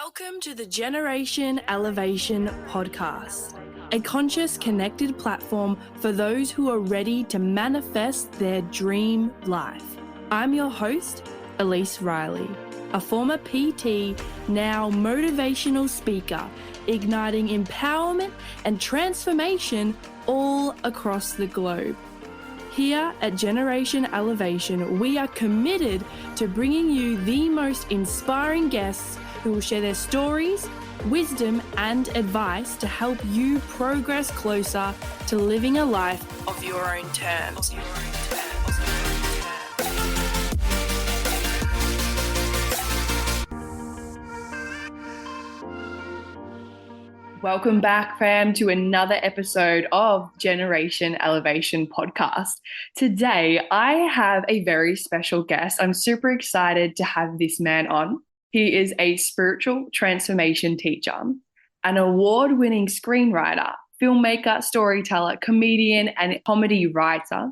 Welcome to the Generation Elevation podcast, a conscious, connected platform for those who are ready to manifest their dream life. I'm your host, Elise Riley, a former PT, now motivational speaker, igniting empowerment and transformation all across the globe. Here at Generation Elevation, we are committed to bringing you the most inspiring guests who will share their stories, wisdom, and advice to help you progress closer to living a life of your own terms. Welcome back, fam, to another episode of Generation Elevation podcast. Today, I have a very special guest. I'm super excited to have this man on. He is a spiritual transformation teacher, an award-winning screenwriter, filmmaker, storyteller, comedian, and comedy writer.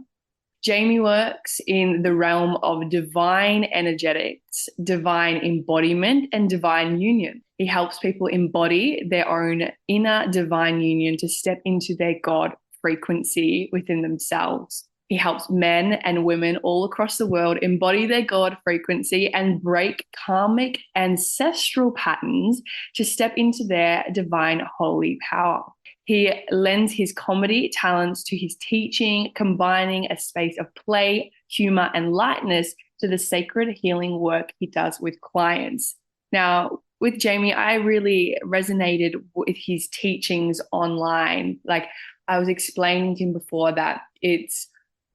Jamie works in the realm of divine energetics, divine embodiment, and divine union. He helps people embody their own inner divine union to step into their God frequency within themselves. He helps men and women all across the world embody their God frequency and break karmic ancestral patterns to step into their divine holy power. He lends his comedy talents to his teaching, combining a space of play, humor, and lightness to the sacred healing work he does with clients. Now, with Jamie, I really resonated with his teachings online. Like I was explaining to him before that it's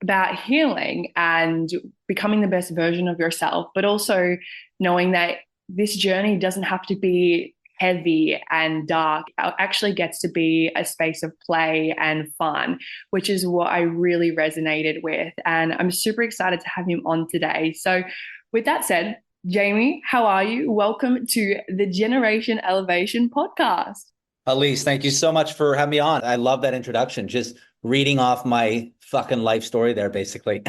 about healing and becoming the best version of yourself, but also knowing that this journey doesn't have to be heavy and dark. It actually gets to be a space of play and fun, which is what I really resonated with. And I'm super excited to have him on today. So with that said, Jamie, how are you? Welcome to the Generation Elevation podcast. Elise, thank you so much for having me on. I love that introduction. Just reading off my fucking life story there, basically.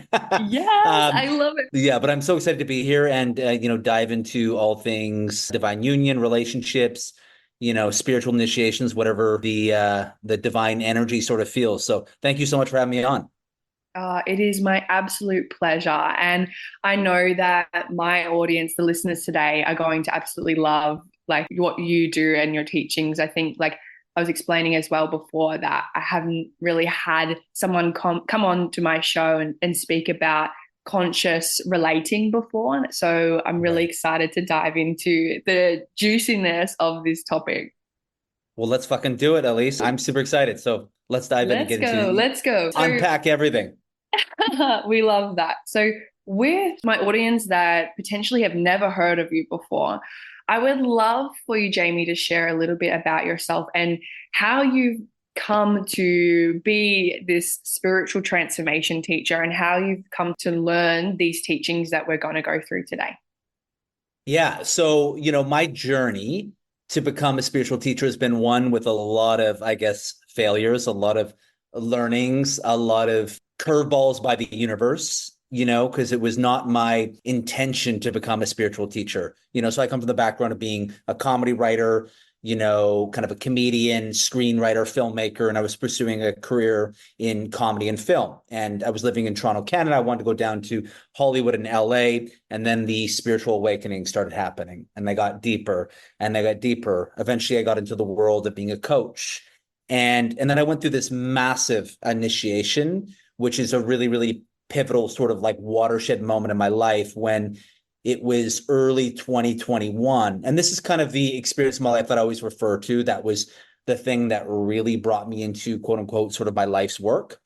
Yes, I love it. Yeah, but I'm so excited to be here and, dive into all things divine union, relationships, spiritual initiations, whatever the divine energy sort of feels. So thank you so much for having me on. It is my absolute pleasure. And I know that my audience, the listeners today, are going to absolutely love like what you do and your teachings. I think like I was explaining as well before that I haven't really had someone come on to my show and speak about conscious relating before. So I'm really excited to dive into the juiciness of this topic. Well, let's fucking do it, Elise. I'm super excited. So let's dive in and get into Let's go. Unpack everything. We love that. So with my audience that potentially have never heard of you before, I would love for you, Jamie, to share a little bit about yourself and how you've come to be this spiritual transformation teacher and how you've come to learn these teachings that we're going to go through today. Yeah. So, my journey to become a spiritual teacher has been one with a lot of, I guess, failures, a lot of learnings, a lot of curveballs by the universe, because it was not my intention to become a spiritual teacher. So I come from the background of being a comedy writer, kind of a comedian, screenwriter, filmmaker, and I was pursuing a career in comedy and film. And I was living in Toronto, Canada. I wanted to go down to Hollywood and LA. And then the spiritual awakening started happening. And they got deeper and they got deeper. Eventually, I got into the world of being a coach. And then I went through this massive initiation, which is a really, really pivotal sort of like watershed moment in my life when it was early 2021. And this is kind of the experience of my life that I always refer to. That was the thing that really brought me into, quote unquote, sort of my life's work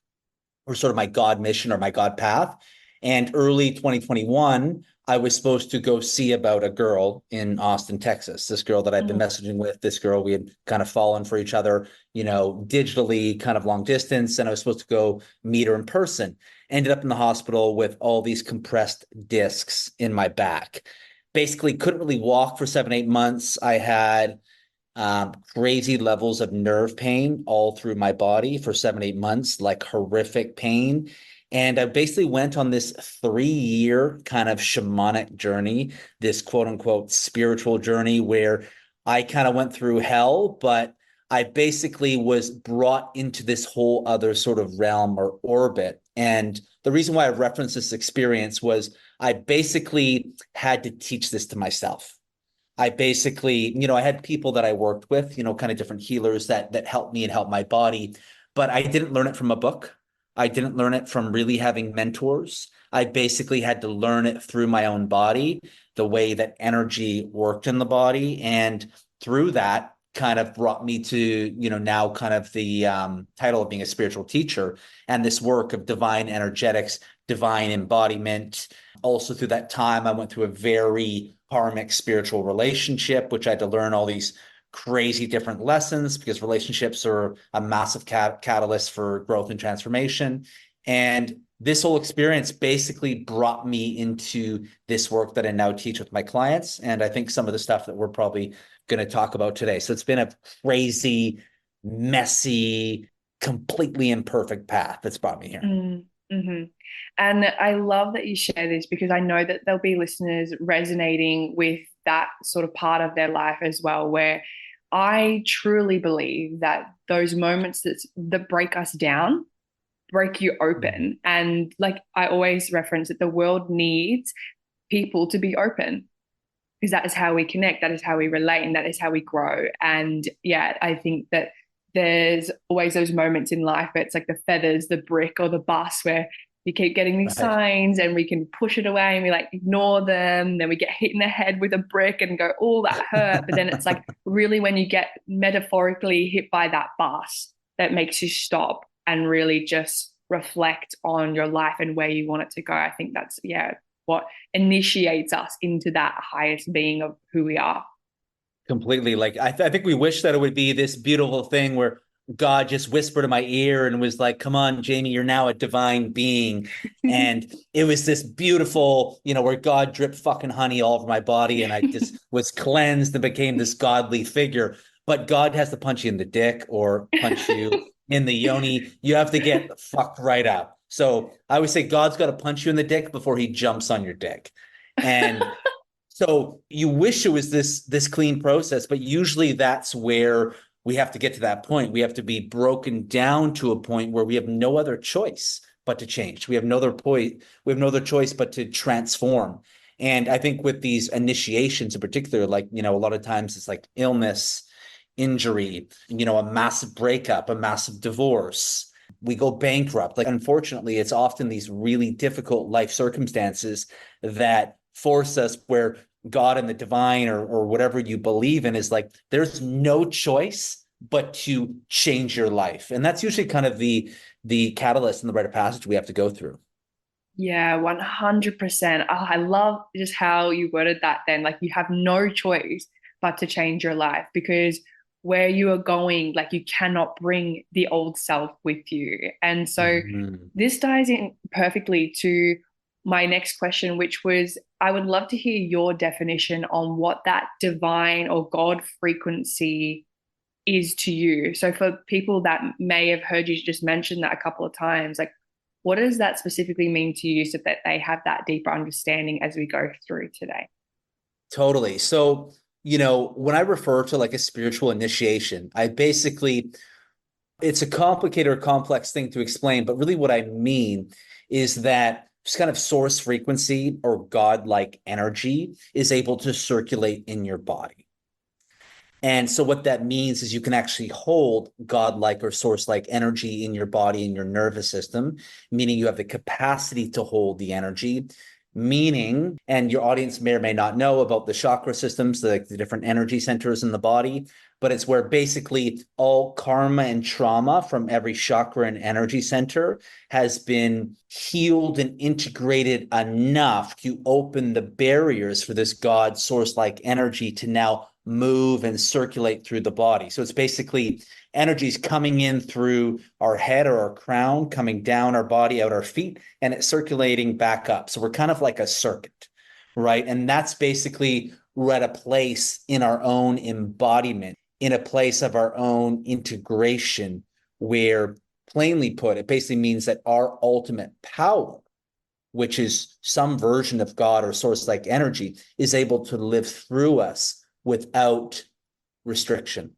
or sort of my God mission or my God path. And early 2021, I was supposed to go see about a girl in Austin, Texas, this girl that I'd been messaging with, this girl we had kind of fallen for each other, digitally, kind of long distance. And I was supposed to go meet her in person. Ended up in the hospital with all these compressed discs in my back. Basically couldn't really walk for 7-8 months. I had crazy levels of nerve pain all through my body for 7-8 months, like horrific pain. And I basically went on this 3-year kind of shamanic journey, this quote unquote spiritual journey where I kind of went through hell, but I basically was brought into this whole other sort of realm or orbit. And the reason why I referenced this experience was I basically had to teach this to myself. I basically, I had people that I worked with, kind of different healers that helped me and helped my body, but I didn't learn it from a book. I didn't learn it from really having mentors. I basically had to learn it through my own body, the way that energy worked in the body. And through that kind of brought me to, now kind of the title of being a spiritual teacher and this work of divine energetics, divine embodiment. Also through that time, I went through a very karmic spiritual relationship, which I had to learn all these crazy different lessons because relationships are a massive catalyst for growth and transformation. And this whole experience basically brought me into this work that I now teach with my clients. And I think some of the stuff that we're probably going to talk about today. So it's been a crazy, messy, completely imperfect path that's brought me here. Mm-hmm. And I love that you share this because I know that there'll be listeners resonating with that sort of part of their life as well, where I truly believe that those moments that break us down break you open. And like I always reference that the world needs people to be open because that is how we connect, that is how we relate, and that is how we grow. And yeah, I think that there's always those moments in life where it's like the feathers, the brick, or the bus where you keep getting these Right. signs and we can push it away and we like ignore them. Then we get hit in the head with a brick and go, oh, that hurt. But then it's like really when you get metaphorically hit by that bus that makes you stop and really just reflect on your life and where you want it to go. I think that's, yeah, what initiates us into that highest being of who we are. Completely. Like I think we wish that it would be this beautiful thing where God just whispered in my ear and was like, "Come on, Jamie, you're now a divine being." And it was this beautiful, where God dripped fucking honey all over my body, and I just was cleansed and became this godly figure. But God has to punch you in the dick or punch you in the yoni. You have to get fucked right up. So I would say God's got to punch you in the dick before he jumps on your dick. And so you wish it was this clean process, but usually that's where we have to get to that point. We have to be broken down to a point where we have no other choice but to change. We have no other point. We have no other choice but to transform. And I think with these initiations in particular, like, a lot of times it's like illness, injury, a massive breakup, a massive divorce. We go bankrupt. Like, unfortunately, it's often these really difficult life circumstances that force us where God and the divine or whatever you believe in is like, there's no choice but to change your life. And that's usually kind of the catalyst and the rite of passage we have to go through. Yeah, 100%. Oh, I love just how you worded that then. Like you have no choice but to change your life because where you are going, like you cannot bring the old self with you. And so Mhm. this ties in perfectly to my next question, which was I would love to hear your definition on what that divine or God frequency is to you. So for people that may have heard you just mention that a couple of times, like what does that specifically mean to you so that they have that deeper understanding as we go through today? Totally. So, when I refer to like a spiritual initiation, I basically, it's a complicated or complex thing to explain, but really what I mean is that just kind of source frequency or God-like energy is able to circulate in your body. And so what that means is you can actually hold godlike or source-like energy in your body and your nervous system, meaning you have the capacity to hold the energy, meaning, and your audience may or may not know about the chakra systems, the different energy centers in the body, but it's where basically all karma and trauma from every chakra and energy center has been healed and integrated enough to open the barriers for this God source-like energy to now move and circulate through the body. So it's basically energies coming in through our head or our crown, coming down our body, out our feet, and it's circulating back up. So we're kind of like a circuit, right? And that's basically we're at a place in our own embodiment, in a place of our own integration, where plainly put, it basically means that our ultimate power, which is some version of God or source like energy, is able to live through us without restriction,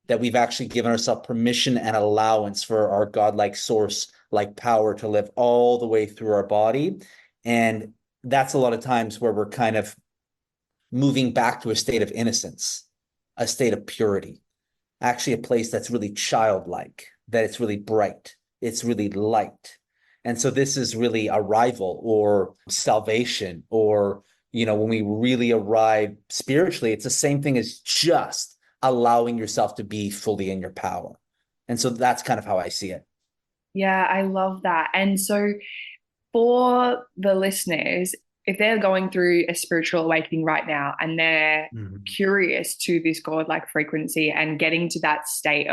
that we've actually given ourselves permission and allowance for our godlike source like power to live all the way through our body. And that's a lot of times where we're kind of moving back to a state of innocence, a state of purity, actually a place that's really childlike, that it's really bright, it's really light. And so this is really arrival or salvation, or, when we really arrive spiritually, it's the same thing as just allowing yourself to be fully in your power. And so that's kind of how I see it. Yeah, I love that. And so for the listeners, if they're going through a spiritual awakening right now and they're curious to this godlike frequency and getting to that state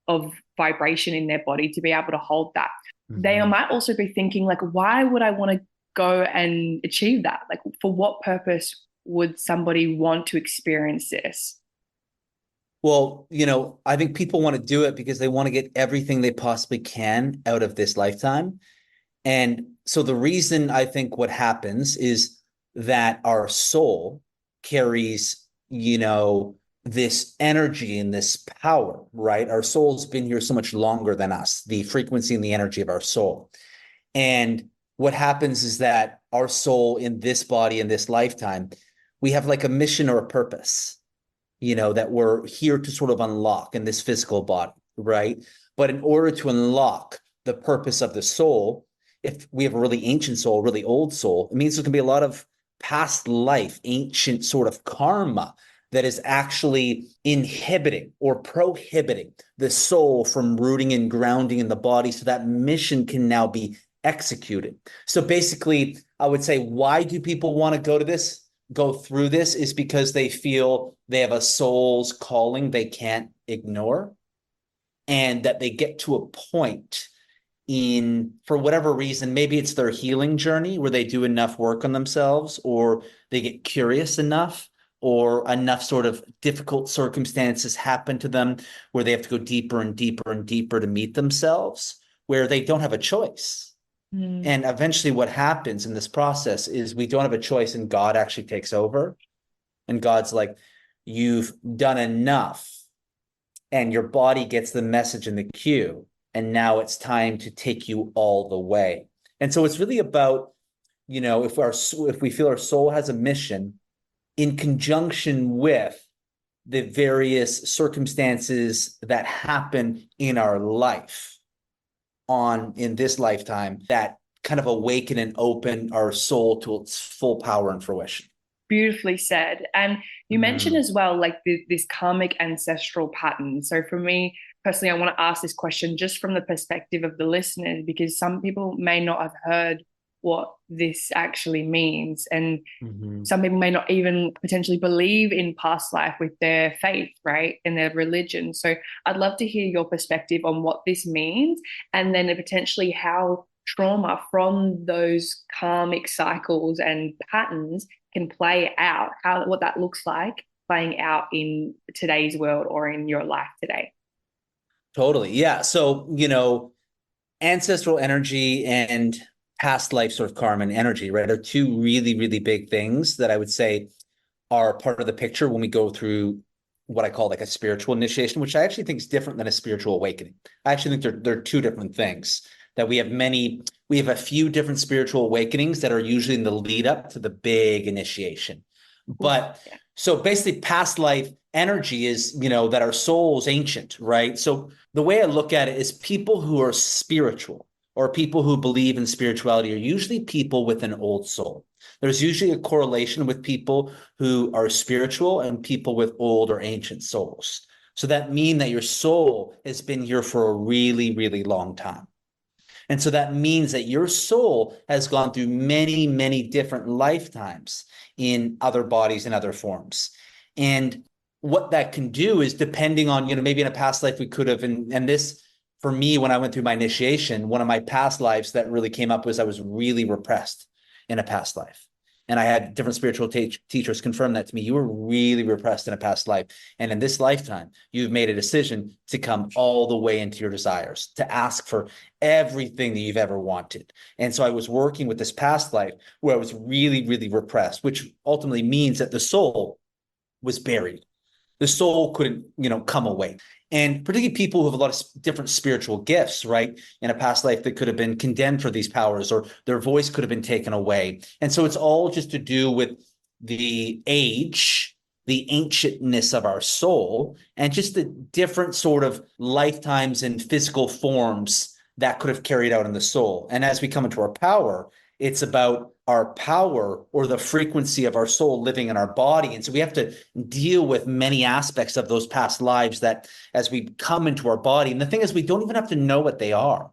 of vibration in their body to be able to hold that, they might also be thinking, like, why would I want to go and achieve that? Like, for what purpose would somebody want to experience this? Well, I think people want to do it because they want to get everything they possibly can out of this lifetime. And so the reason I think what happens is that our soul carries, this energy and this power, right? Our soul's been here so much longer than us, the frequency and the energy of our soul. And what happens is that our soul in this body, in this lifetime, we have like a mission or a purpose, that we're here to sort of unlock in this physical body, right? But in order to unlock the purpose of the soul, if we have a really ancient soul, really old soul, it means there's going to be a lot of past life, ancient sort of karma that is actually inhibiting or prohibiting the soul from rooting and grounding in the body so that mission can now be executed. So basically, I would say, why do people want to go through this is because they feel they have a soul's calling they can't ignore, and that they get to a point for whatever reason, maybe it's their healing journey where they do enough work on themselves, or they get curious enough, or enough sort of difficult circumstances happen to them where they have to go deeper and deeper and deeper to meet themselves, where they don't have a choice. And eventually what happens in this process is we don't have a choice, and God actually takes over. And God's like, you've done enough, and your body gets the message and the cue. And now it's time to take you all the way. And so it's really about, if we feel our soul has a mission in conjunction with the various circumstances that happen in our life in this lifetime, that kind of awaken and open our soul to its full power and fruition. Beautifully said. And you mentioned as well, like this karmic ancestral pattern. So for me personally, I want to ask this question just from the perspective of the listeners, because some people may not have heard what this actually means. And some people may not even potentially believe in past life with their faith, right? And their religion. So I'd love to hear your perspective on what this means, and then potentially how trauma from those karmic cycles and patterns can play out, what that looks like playing out in today's world or in your life today. Totally. Yeah. So, ancestral energy and past life sort of karma and energy, right, are two really, really big things that I would say are part of the picture when we go through what I call like a spiritual initiation, which I actually think is different than a spiritual awakening. I actually think they're two different things. That we have a few different spiritual awakenings that are usually in the lead up to the big initiation. But so basically past life energy is, that our soul's ancient, right? So the way I look at it is people who are spiritual or people who believe in spirituality are usually people with an old soul. There's usually a correlation with people who are spiritual and people with old or ancient souls. So that means that your soul has been here for a really, really long time. And so that means that your soul has gone through many, many different lifetimes in other bodies and other forms. And what that can do is, depending on, maybe in a past life we could have, and this, for me, when I went through my initiation, one of my past lives that really came up was I was really repressed in a past life. And I had different spiritual teachers confirm that to me. You were really repressed in a past life. And in this lifetime, you've made a decision to come all the way into your desires, to ask for everything that you've ever wanted. And so I was working with this past life where I was really, really repressed, which ultimately means that the soul was buried. The soul couldn't, come away. And particularly people who have a lot of different spiritual gifts, right? In a past life that could have been condemned for these powers, or their voice could have been taken away. And so it's all just to do with the age, the ancientness of our soul, and just the different sort of lifetimes and physical forms that could have carried out in the soul. And as we come into our power, it's about our power or the frequency of our soul living in our body. And so we have to deal with many aspects of those past lives that as we come into our body. And the thing is, we don't even have to know what they are.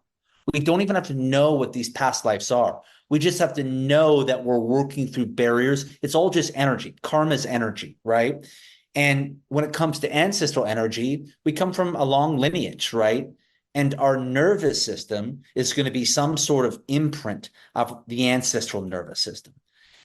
We don't even have to know what these past lives are. We just have to know that we're working through barriers. It's all just energy. Karma's energy, right? And when it comes to ancestral energy, we come from a long lineage, right? And our nervous system is going to be some sort of imprint of the ancestral nervous system.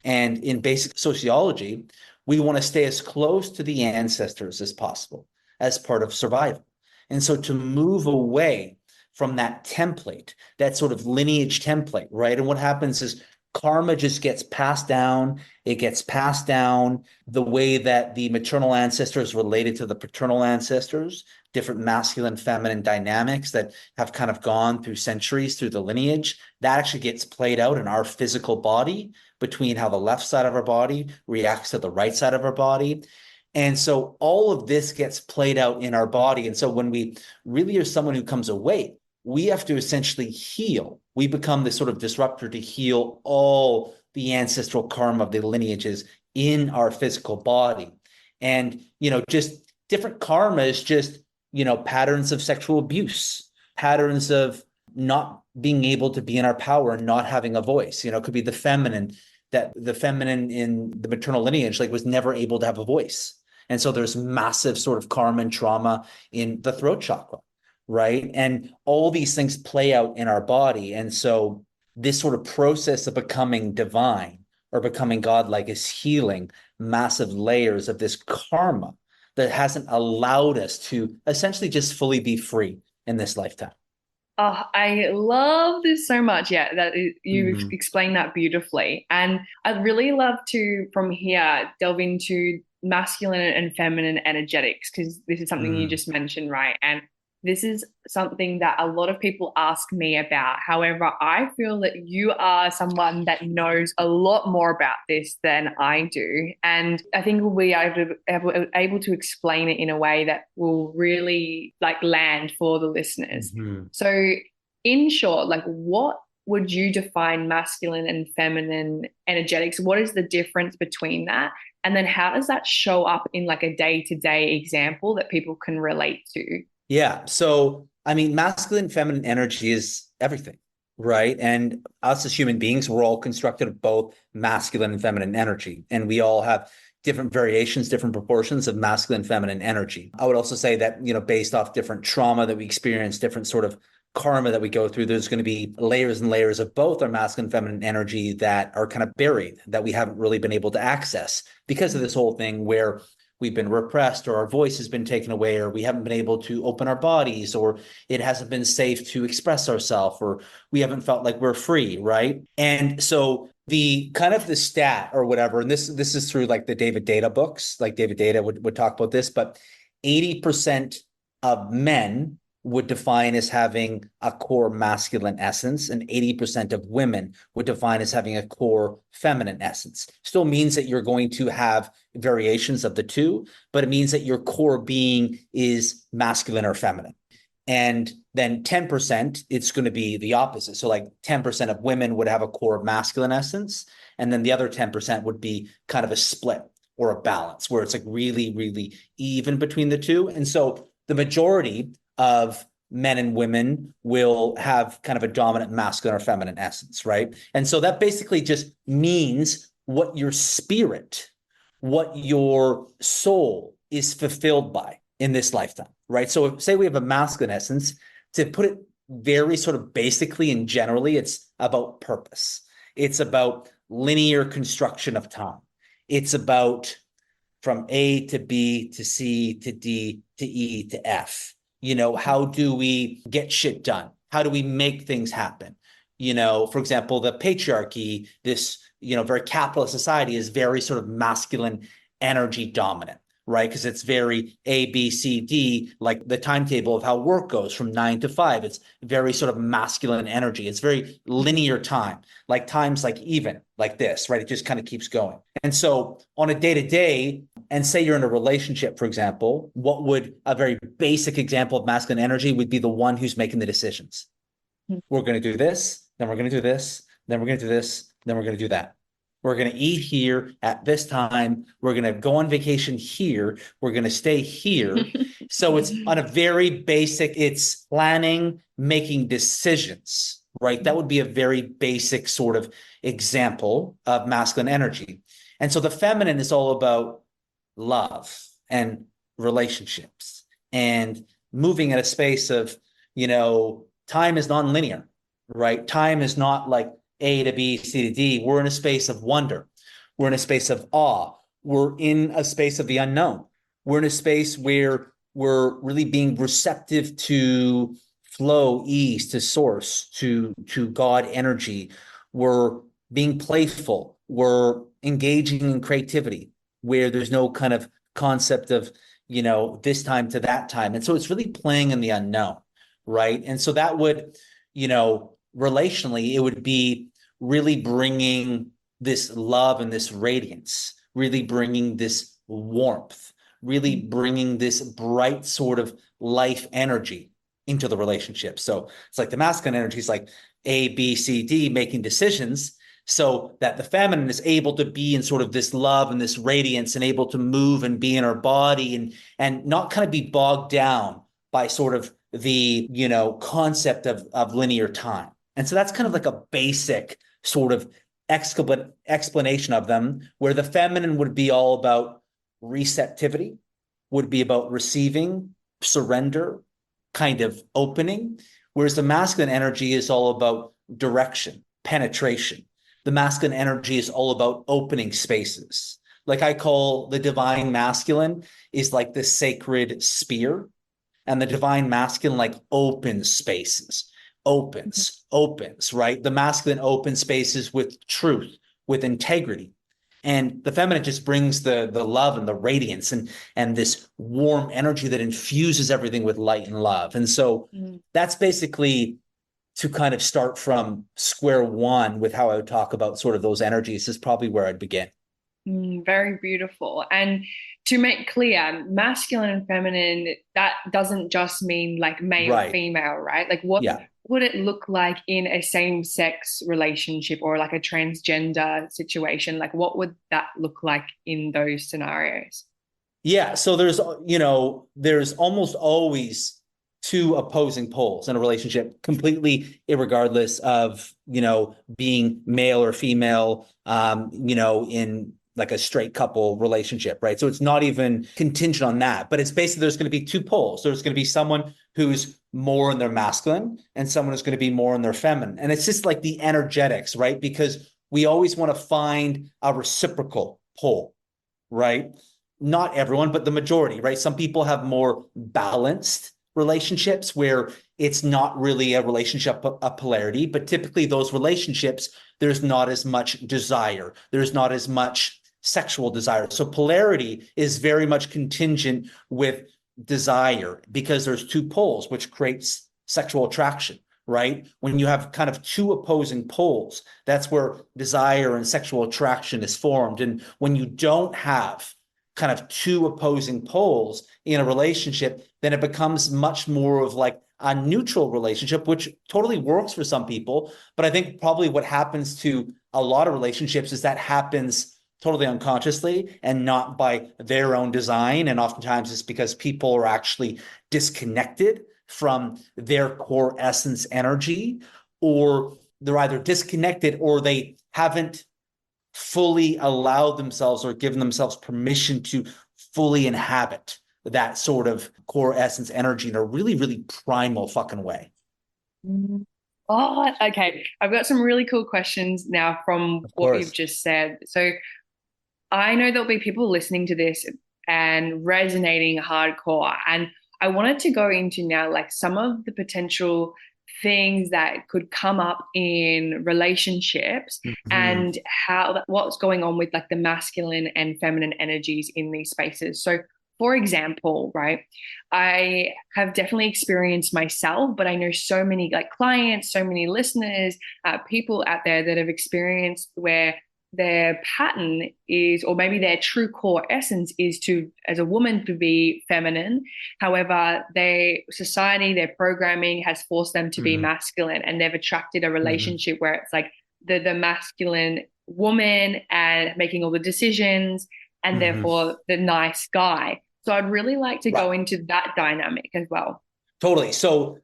And in basic sociology, we want to stay as close to the ancestors as possible as part of survival. And so to move away from that template, that sort of lineage template, right? And what happens is karma just gets passed down. It gets passed down the way that the maternal ancestors related to the paternal ancestors, different masculine, feminine dynamics that have kind of gone through centuries through the lineage. That actually gets played out in our physical body between how the left side of our body reacts to the right side of our body. And so all of this gets played out in our body. And so when we really are someone who comes awake, we have to essentially heal. We become this sort of disruptor to heal all the ancestral karma of the lineages in our physical body. And, just different karma is just, patterns of sexual abuse, patterns of not being able to be in our power and not having a voice. It could be the feminine, that the feminine in the maternal lineage, was never able to have a voice. And so there's massive sort of karma and trauma in the throat chakra, right? And all these things play out in our body. And so this sort of process of becoming divine or becoming godlike is healing massive layers of this karma that hasn't allowed us to essentially just fully be free in this lifetime. Oh, I love this so much. Yeah, you've Mm-hmm. explained that beautifully. And I'd really love to, from here, delve into masculine and feminine energetics, because this is something you Mm-hmm. just mentioned, right? And this is something that a lot of people ask me about. However, I feel that you are someone that knows a lot more about this than I do. And I think we are able to explain it in a way that will really land for the listeners. Mm-hmm. So, in short, what would you define masculine and feminine energetics? What is the difference between that? And then how does that show up in a day-to-day example that people can relate to? Yeah. So, I mean, masculine, feminine energy is everything, right? And us as human beings, we're all constructed of both masculine and feminine energy. And we all have different variations, different proportions of masculine, feminine energy. I would also say that, based off different trauma that we experience, different sort of karma that we go through, there's going to be layers and layers of both our masculine and feminine energy that are kind of buried, that we haven't really been able to access because of this whole thing where we've been repressed, or our voice has been taken away, or we haven't been able to open our bodies, or it hasn't been safe to express ourselves, or we haven't felt like we're free, right? And so the kind of the stat or whatever, and this is through the David Data books, David Data would talk about this, but 80% of men would define as having a core masculine essence, and 80% of women would define as having a core feminine essence. Still means that you're going to have variations of the two, but it means that your core being is masculine or feminine. And then 10%, it's going to be the opposite. So 10% of women would have a core masculine essence, and then the other 10% would be kind of a split or a balance where it's really, really even between the two. And so the majority of men and women will have kind of a dominant masculine or feminine essence, right? And so that basically just means what your spirit, what your soul is fulfilled by in this lifetime, right? So say we have a masculine essence, to put it very sort of basically and generally, it's about purpose. It's about linear construction of time. It's about from A to B to C to D to E to F. How do we get shit done? How do we make things happen? For example, the patriarchy, this, very capitalist society is very sort of masculine energy dominant, right? Because it's very A, B, C, D, like the timetable of how work goes from 9 to 5. It's very sort of masculine energy. It's very linear time, like time's like even, like this, right? It just kind of keeps going. And so on a day-to-day, and say you're in a relationship, for example, what would a very basic example of masculine energy would be the one who's making the decisions. We're going to do this, then we're going to do this, then we're going to do this, then we're going to do that. We're going to eat here at this time. We're going to go on vacation here. We're going to stay here. So it's on a very basic, it's planning, making decisions, right? That would be a very basic sort of example of masculine energy. And so the feminine is all about love and relationships and moving at a space of, time is non-linear, right? Time is not like A to B, C to D. We're in a space of wonder. We're in a space of awe. We're in a space of the unknown. We're in a space where we're really being receptive to flow, ease, to source, to God energy. We're being playful. We're engaging in creativity where there's no kind of concept of, this time to that time. And so it's really playing in the unknown, right? And so that would, relationally, it would be really bringing this love and this radiance, really bringing this warmth, really bringing this bright sort of life energy into the relationship. So it's like the masculine energy is like A, B, C, D, making decisions so that the feminine is able to be in sort of this love and this radiance and able to move and be in her body and not kind of be bogged down by sort of the, concept of linear time. And so that's kind of like a basic sort of explanation of them, where the feminine would be all about receptivity, would be about receiving, surrender, kind of opening, whereas the masculine energy is all about direction, penetration. The masculine energy is all about opening spaces. Like I call the divine masculine is like the sacred spear, and the divine masculine like opens spaces, opens, right? The masculine opens spaces with truth, with integrity. And the feminine just brings the love and the radiance and this warm energy that infuses everything with light and love. And so that's basically to kind of start from square one with how I would talk about sort of those energies is probably where I'd begin. Very beautiful. And to make clear, masculine and feminine, that doesn't just mean like male, Right. female, right? Like what Yeah. would it look like in a same-sex relationship or like a transgender situation? Like what would that look like in those scenarios? Yeah. So there's almost always two opposing poles in a relationship, completely irregardless of, being male or female, in like a straight couple relationship, right? So it's not even contingent on that, but it's basically there's going to be two poles. There's going to be someone who's more in their masculine and someone who's going to be more in their feminine. And it's just like the energetics, right? Because we always want to find a reciprocal pole, right? Not everyone, but the majority, right? Some people have more balanced relationships where it's not really a relationship of polarity, but typically those relationships, there's not as much desire. There's not as much sexual desire. So polarity is very much contingent with desire because there's two poles, which creates sexual attraction, right? When you have kind of two opposing poles, that's where desire and sexual attraction is formed. And when you don't have kind of two opposing poles in a relationship, then it becomes much more of like a neutral relationship, which totally works for some people. But I think probably what happens to a lot of relationships is that happens totally unconsciously and not by their own design. And oftentimes it's because people are actually disconnected from their core essence energy, or they're either disconnected or they haven't fully allowed themselves or given themselves permission to fully inhabit that sort of core essence energy in a really, really primal fucking way. Oh, okay. I've got some really cool questions now from Of what you've course. just said. So I know there'll be people listening to this and resonating hardcore. And I wanted to go into now like some of the potential things that could come up in relationships Mhm. and how what's going on with like the masculine and feminine energies in these spaces. So for example, right, I have definitely experienced myself, but I know so many like clients, so many listeners, people out there that have experienced where their pattern is, or maybe their true core essence is to, as a woman, to be feminine. However, society, their programming has forced them to be Mm-hmm. masculine, and they've attracted a Mm-hmm. relationship where it's like the masculine woman and making all the decisions, and Mm-hmm. therefore the nice guy. So I'd really like to Right. go into that dynamic as well. Totally. So,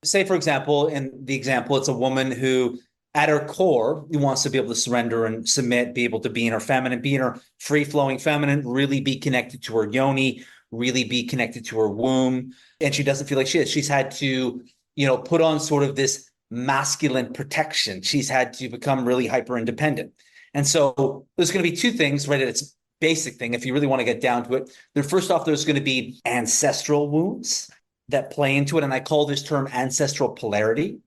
say for example, in the example, it's a woman who at her core wants to be able to surrender and submit, be able to be in her feminine, be in her free-flowing feminine, really be connected to her yoni, really be connected to her womb. And she doesn't feel like she is. She's had to, put on sort of this masculine protection. She's had to become really hyper independent. And so there's going to be two things, right? It's basic thing. If you really want to get down to it, first off, there's going to be ancestral wounds that play into it. And I call this term ancestral polarity,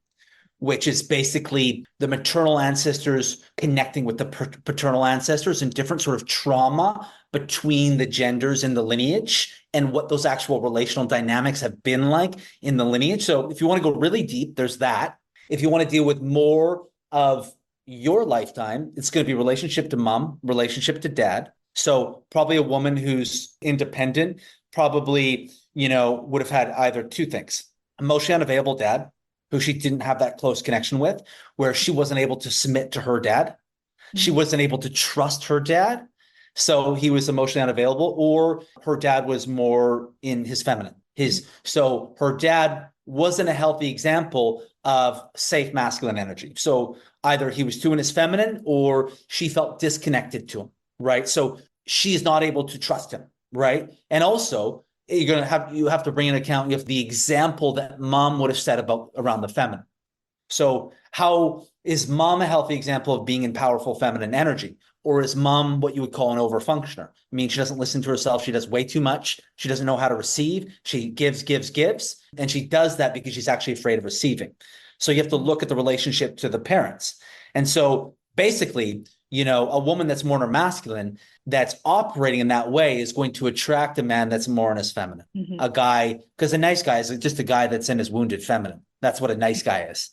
which is basically the maternal ancestors connecting with the paternal ancestors and different sort of trauma between the genders in the lineage and what those actual relational dynamics have been like in the lineage. So if you want to go really deep, there's that. If you want to deal with more of your lifetime, it's going to be relationship to mom, relationship to dad. So probably a woman who's independent, probably, would have had either two things: emotionally unavailable dad, who she didn't have that close connection with, where she wasn't able to submit to her dad. She Mm-hmm. wasn't able to trust her dad. So he was emotionally unavailable, or her dad was more in his feminine. So her dad wasn't a healthy example of safe masculine energy. So either he was too in his feminine or she felt disconnected to him, right? So she's not able to trust him, right? And also you have to bring into account, you have the example that mom would have said about around the feminine. So how is mom a healthy example of being in powerful feminine energy? Or is mom what you would call an overfunctioner? I mean, she doesn't listen to herself. She does way too much. She doesn't know how to receive. She gives, gives, gives. And she does that because she's actually afraid of receiving. So you have to look at the relationship to the parents. And so basically, a woman that's more in her masculine, that's operating in that way, is going to attract a man that's more in his feminine. Mm-hmm. A guy, because a nice guy is just a guy that's in his wounded feminine. That's what a nice guy is.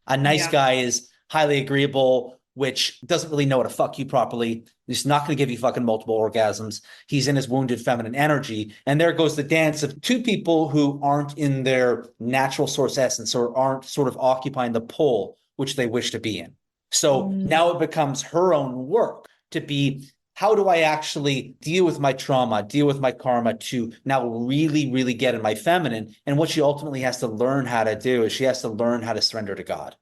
A nice Yeah. guy is highly agreeable, which doesn't really know how to fuck you properly. He's not going to give you fucking multiple orgasms. He's in his wounded feminine energy. And there goes the dance of two people who aren't in their natural source essence, or aren't sort of occupying the pole which they wish to be in. So now Mm. it becomes her own work to be, how do I actually deal with my trauma, deal with my karma, to now really, really get in my feminine? And what she ultimately has to learn how to do is she has to learn how to surrender to God.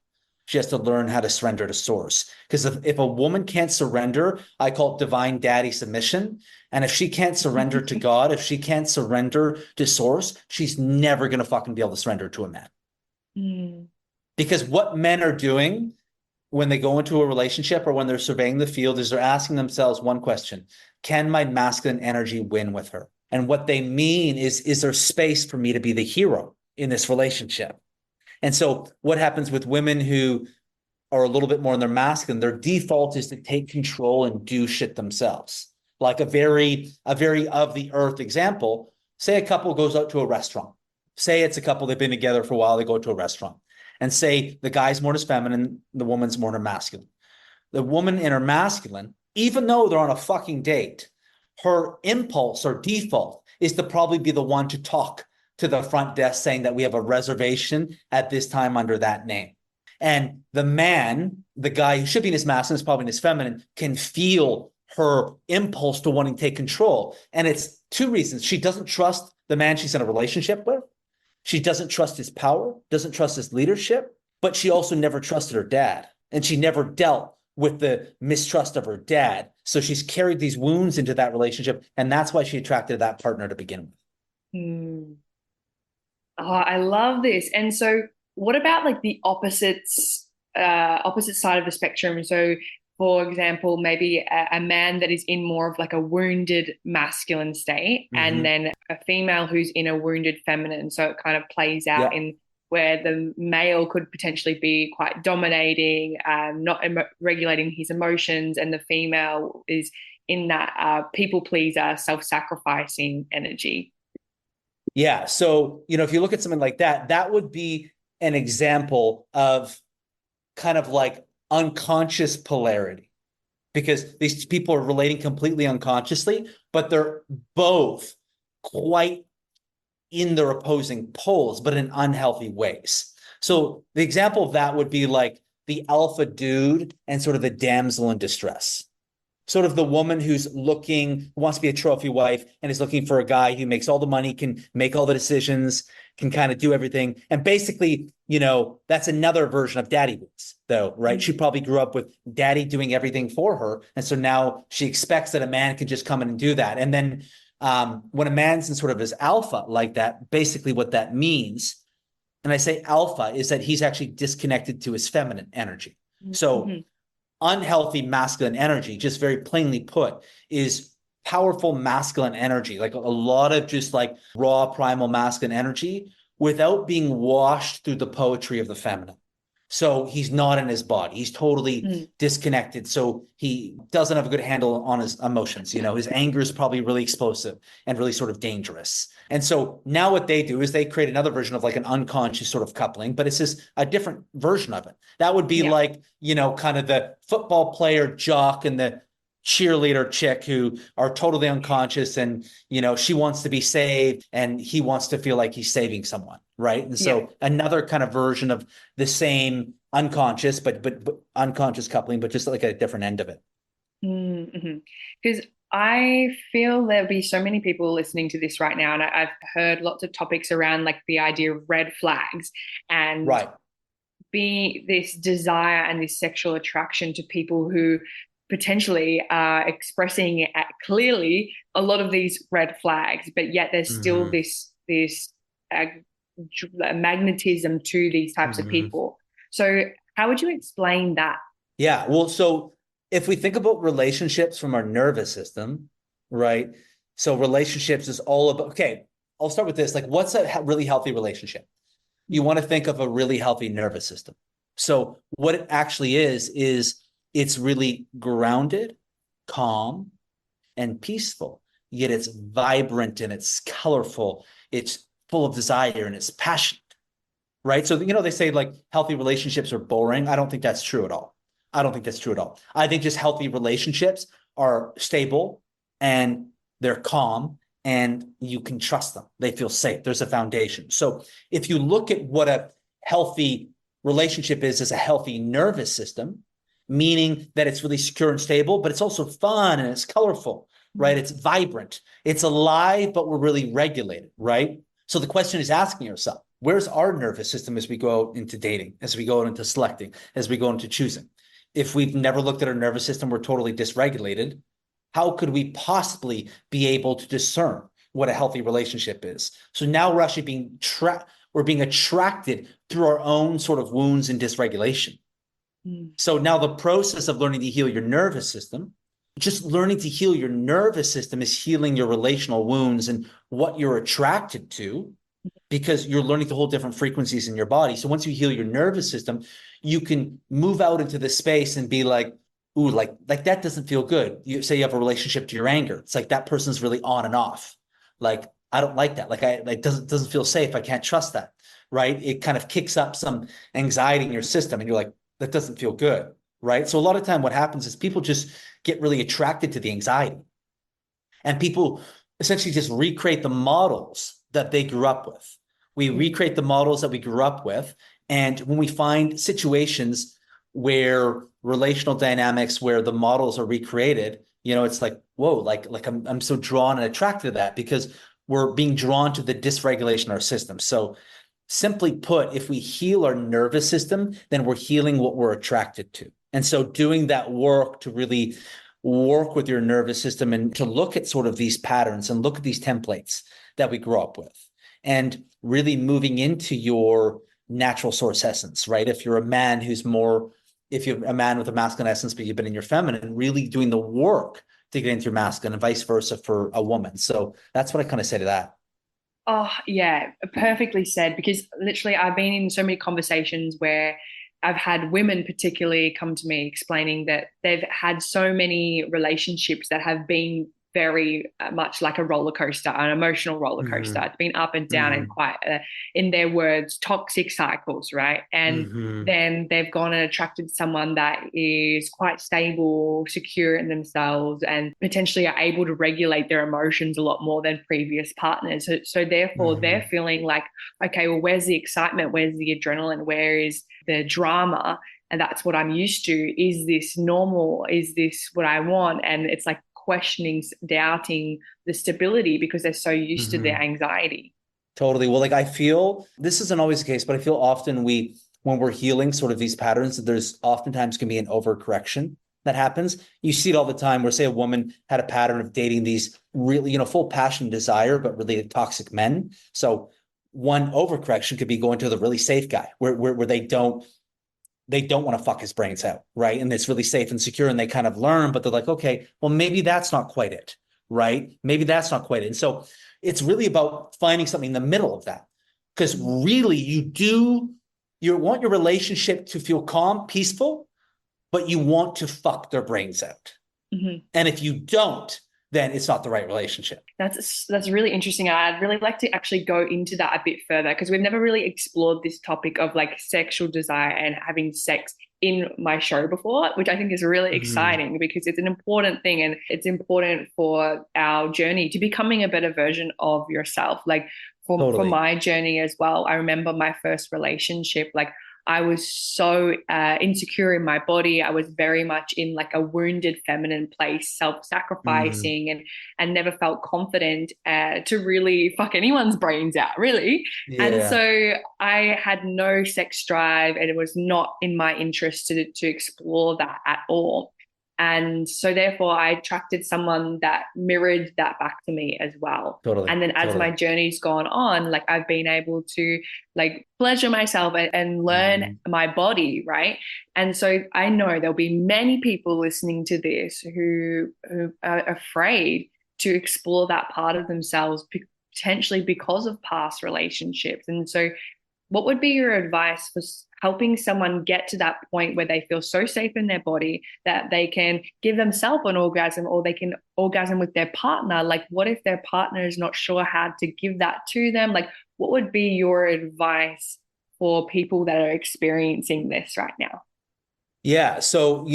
She has to learn how to surrender to source. Because if a woman can't surrender, I call it divine daddy submission. And if she can't surrender to God, if she can't surrender to source, she's never going to fucking be able to surrender to a man. Mm. Because what men are doing when they go into a relationship or when they're surveying the field is they're asking themselves one question: can my masculine energy win with her? And what they mean is there space for me to be the hero in this relationship? And so what happens with women who are a little bit more in their masculine, their default is to take control and do shit themselves. Like a very of the earth example, say a couple goes out to a restaurant. Say it's a couple, they've been together for a while, they go to a restaurant. And say the guy's more in his feminine, the woman's more in her masculine. The woman in her masculine, even though they're on a fucking date, her impulse or default is to probably be the one to talk to the front desk saying that we have a reservation at this time under that name. And the man, the guy who should be in his masculine, is probably in his feminine, can feel her impulse to wanting to take control. And it's two reasons. She doesn't trust the man she's in a relationship with. She doesn't trust his power, doesn't trust his leadership, but she also never trusted her dad. And she never dealt with the mistrust of her dad. So she's carried these wounds into that relationship. And that's why she attracted that partner to begin with. Mm. Oh, I love this. And so, what about like the opposite side of the spectrum? So, for example, maybe a man that is in more of like a wounded masculine state, and Mm-hmm. then a female who's in a wounded feminine. So it kind of plays out Yeah. in where the male could potentially be quite dominating, not regulating his emotions, and the female is in that people pleaser, self-sacrificing energy. Yeah. So, if you look at something like that, that would be an example of kind of like unconscious polarity, because these people are relating completely unconsciously, but they're both quite in their opposing poles, but in unhealthy ways. So the example of that would be like the alpha dude and sort of the damsel in distress. Sort of the woman who's looking, wants to be a trophy wife and is looking for a guy who makes all the money, can make all the decisions, can kind of do everything. And basically, that's another version of daddy boots, though, right? She probably grew up with daddy doing everything for her. And so now she expects that a man can just come in and do that. And then when a man's in sort of his alpha like that, basically what that means, and I say alpha, is that he's actually disconnected to his feminine energy. So unhealthy masculine energy, just very plainly put, is powerful masculine energy, like a lot of just like raw primal masculine energy without being washed through the poetry of the feminine. So he's not in his body. He's totally disconnected. So he doesn't have a good handle on his emotions. His anger is probably really explosive and really sort of dangerous. And so now what they do is they create another version of like an unconscious sort of coupling, but it's just a different version of it. That would be like, kind of the football player jock and the cheerleader chick who are totally unconscious, and she wants to be saved and he wants to feel like he's saving someone, right? And so another kind of version of the same unconscious but unconscious coupling, but just like a different end of it. Because I feel there'll be so many people listening to this right now, and I've heard lots of topics around like the idea of red flags and Right. be this desire and this sexual attraction to people who potentially are expressing clearly a lot of these red flags, but yet there's still this uh, magnetism to these types of people. So how would you explain that? Yeah, well, so if we think about relationships from our nervous system, right? So relationships is all about, okay, I'll start with this. Like, what's a really healthy relationship? You want to think of a really healthy nervous system. So what it actually is it's really grounded, calm, and peaceful, yet it's vibrant and it's colorful. It's full of desire and it's passionate, right? So, they say like healthy relationships are boring. I don't think that's true at all. I don't think that's true at all. I think just healthy relationships are stable and they're calm and you can trust them. They feel safe. There's a foundation. So if you look at what a healthy relationship is as a healthy nervous system, meaning that it's really secure and stable, but it's also fun and it's colorful, right? It's vibrant. It's alive, but we're really regulated, right? So the question is asking yourself, where's our nervous system as we go out into dating, as we go out into selecting, as we go into choosing? If we've never looked at our nervous system, we're totally dysregulated. How could we possibly be able to discern what a healthy relationship is? So now we're actually being attracted through our own sort of wounds and dysregulation. So now the process of learning to heal your nervous system, just learning to heal your nervous system, is healing your relational wounds and what you're attracted to, because you're learning to hold different frequencies in your body. So once you heal your nervous system, you can move out into the space and be like, ooh, like that doesn't feel good. You say you have a relationship to your anger. It's like that person's really on and off. Like, I don't like that. Like doesn't feel safe. I can't trust that. Right. It kind of kicks up some anxiety in your system and you're like, that doesn't feel good. Right. So a lot of time what happens is people just get really attracted to the anxiety, and people essentially just recreate the models that they grew up with. We recreate the models that we grew up with. And when we find situations where relational dynamics, where the models are recreated, it's like, whoa, like I'm so drawn and attracted to that, because we're being drawn to the dysregulation of our system. So simply put, if we heal our nervous system, then we're healing what we're attracted to. And so doing that work to really work with your nervous system and to look at sort of these patterns and look at these templates that we grow up with, and really moving into your natural source essence, right? If you're a man if you're a man with a masculine essence, but you've been in your feminine, really doing the work to get into your masculine, and vice versa for a woman. So that's what I kind of say to that. Oh, yeah, perfectly said. Because literally, I've been in so many conversations where I've had women particularly come to me explaining that they've had so many relationships that have been very much like a roller coaster, an emotional roller coaster. Hmm. It's been up and down and Hmm. quite, in their words, toxic cycles, right? And Hmm. then they've gone and attracted someone that is quite stable, secure in themselves, and potentially are able to regulate their emotions a lot more than previous partners. So therefore, they're Hmm. feeling like, okay, well, where's the excitement? Where's the adrenaline? Where is the drama? And that's what I'm used to. Is this normal? Is this what I want? And it's like questioning, doubting the stability because they're so used to their Hmm. anxiety. Totally. Well, like I feel this isn't always the case, but I feel often when we're healing sort of these patterns, there's oftentimes can be an overcorrection that happens. You see it all the time where, say, a woman had a pattern of dating these really, full passion and desire, but really toxic men. So one overcorrection could be going to the really safe guy where they don't want to fuck his brains out, right? And it's really safe and secure and they kind of learn, but they're like, okay, well, maybe that's not quite it, right? Maybe that's not quite it. And so it's really about finding something in the middle of that. Because really, you want your relationship to feel calm, peaceful, but you want to fuck their brains out. Mm-hmm. And if you don't, then it's not the right relationship. That's really interesting. I'd really like to actually go into that a bit further because we've never really explored this topic of like sexual desire and having sex in my show before, which I think is really Mm-hmm. exciting because it's an important thing and it's important for our journey to becoming a better version of yourself. Like for Totally. my journey as well, I remember my first relationship, like I was so insecure in my body. I was very much in like a wounded feminine place, Mm-hmm. self-sacrificing, and never felt confident to really fuck anyone's brains out, really. And Yeah. so I had no sex drive, and it was not in my interest to explore that at all. And so therefore I attracted someone that mirrored that back to me as well. Totally. And then as my Totally. journey's gone on, like I've been able to like pleasure myself and learn Mm-hmm. my body, right? And so I know there'll be many people listening to this who are afraid to explore that part of themselves potentially because of past relationships. And so what would be your advice for helping someone get to that point where they feel so safe in their body that they can give themselves an orgasm or they can orgasm with their partner? Like, what if their partner is not sure how to give that to them? Like, what would be your advice for people that are experiencing this right now? Yeah. So,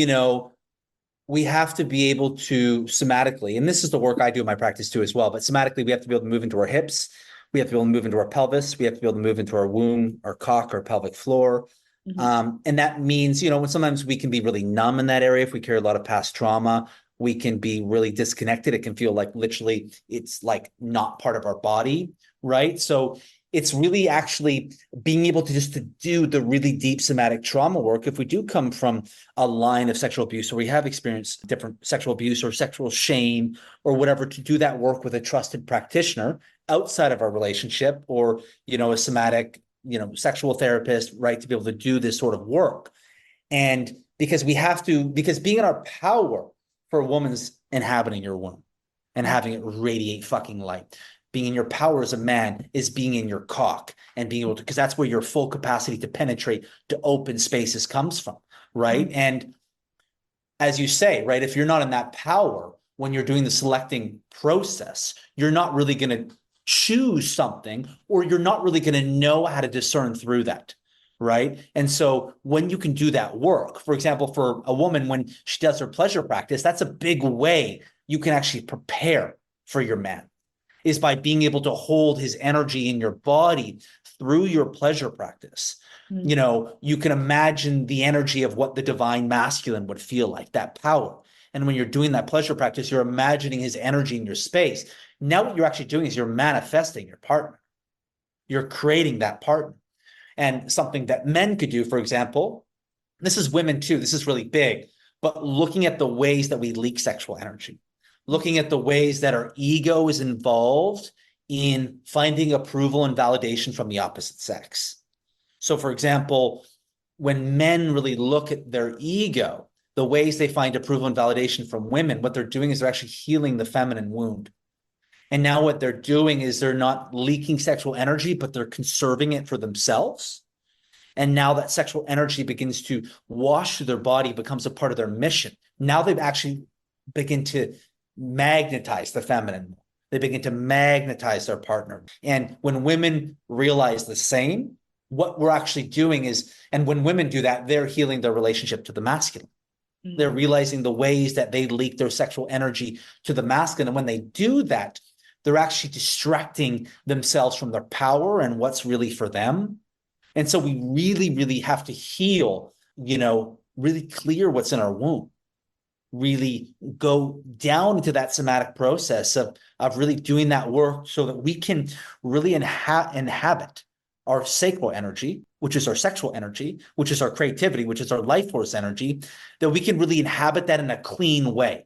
we have to be able to somatically, and this is the work I do in my practice too as well, but somatically, we have to be able to move into our hips. We have to be able to move into our pelvis. We have to be able to move into our womb, our cock, our pelvic floor. Mm-hmm. And that means, when sometimes we can be really numb in that area if we carry a lot of past trauma. We can be really disconnected. It can feel like literally it's like not part of our body, right? So it's really actually being able to just to do the really deep somatic trauma work. If we do come from a line of sexual abuse or we have experienced different sexual abuse or sexual shame or whatever, to do that work with a trusted practitioner outside of our relationship or, a somatic, sexual therapist, right, to be able to do this sort of work. And because being in our power for a woman's inhabiting your womb and having it radiate fucking light. Being in your power as a man is being in your cock and being able to, because that's where your full capacity to penetrate to open spaces comes from, right? And as you say, right, if you're not in that power when you're doing the selecting process, you're not really going to choose something or you're not really going to know how to discern through that. Right. And so when you can do that work, for example, for a woman, when she does her pleasure practice, that's a big way you can actually prepare for your man is by being able to hold his energy in your body through your pleasure practice. Mm-hmm. You can imagine the energy of what the divine masculine would feel like, that power. And when you're doing that pleasure practice, you're imagining his energy in your space. Now, what you're actually doing is you're manifesting your partner. You're creating that partner. And something that men could do, for example, this is women too, this is really big, but looking at the ways that we leak sexual energy, looking at the ways that our ego is involved in finding approval and validation from the opposite sex. So, for example, when men really look at their ego, the ways they find approval and validation from women, what they're doing is they're actually healing the feminine wound. And now what they're doing is they're not leaking sexual energy, but they're conserving it for themselves. And now that sexual energy begins to wash through their body, becomes a part of their mission. Now they've actually begin to magnetize the feminine. They begin to magnetize their partner. And when women realize the same, what we're actually doing is, and when women do that, they're healing their relationship to the masculine. They're realizing the ways that they leak their sexual energy to the masculine. And when they do that, they're actually distracting themselves from their power and what's really for them. And so we really, really have to heal, really clear what's in our womb, really go down into that somatic process of really doing that work so that we can really inhabit our sacral energy, which is our sexual energy, which is our creativity, which is our life force energy, that we can really inhabit that in a clean way.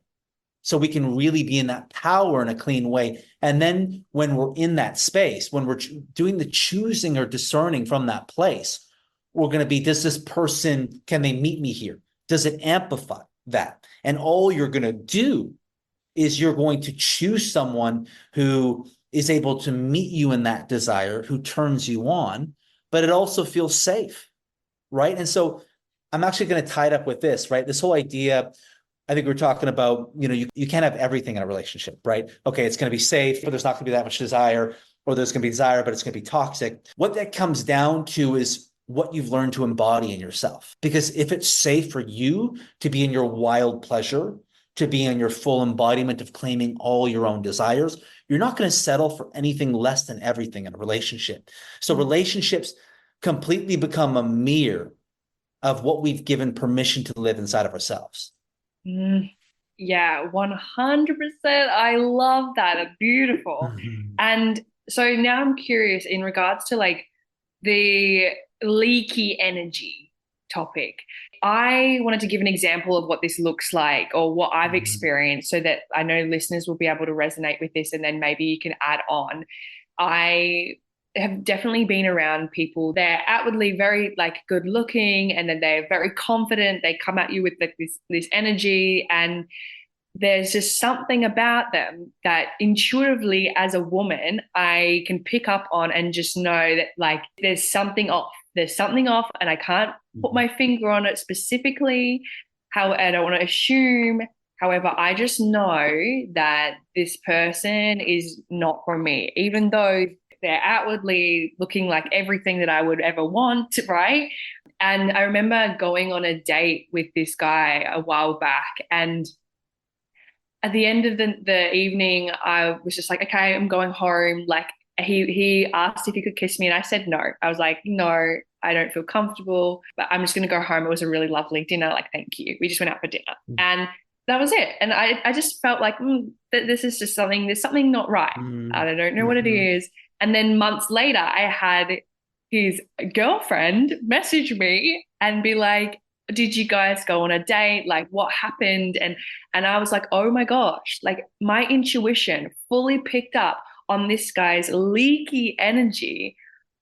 So we can really be in that power in a clean way. And then when we're in that space, when we're doing the choosing or discerning from that place, we're going to be, does this person, can they meet me here? Does it amplify that? And all you're going to do is you're going to choose someone who is able to meet you in that desire, who turns you on, but it also feels safe, right? And so I'm actually going to tie it up with this, right? This whole idea, I think we're talking about, you can't have everything in a relationship, right? Okay, it's going to be safe, but there's not going to be that much desire, or there's going to be desire, but it's going to be toxic. What that comes down to is what you've learned to embody in yourself. Because if it's safe for you to be in your wild pleasure, to be in your full embodiment of claiming all your own desires, you're not going to settle for anything less than everything in a relationship. So relationships completely become a mirror of what we've given permission to live inside of ourselves. Yeah, 100%. I love that. Beautiful. Mm-hmm. And so now I'm curious in regards to like the leaky energy topic. I wanted to give an example of what this looks like or what I've experienced so that I know listeners will be able to resonate with this and then maybe you can add on. I have definitely been around people. They're outwardly very like good looking and then they're very confident. They come at you with like this energy and there's just something about them that intuitively as a woman I can pick up on and just know that like there's something off. There's something off and I can't put my finger on it specifically. How I don't want to assume. However, I just know that this person is not for me, even though they're outwardly looking like everything that I would ever want, right? And I remember going on a date with this guy a while back and at the end of the evening, I was just like, okay, I'm going home. Like he asked if he could kiss me and I said no. I was like, no, I don't feel comfortable, but I'm just going to go home. It was a really lovely dinner. Like, thank you. We just went out for dinner and that was it. And I just felt like that this is just something, there's something not right. I don't know what it is. And then months later, I had his girlfriend message me and be like, did you guys go on a date? Like what happened? And I was like, oh my gosh, like my intuition fully picked up on this guy's leaky energy,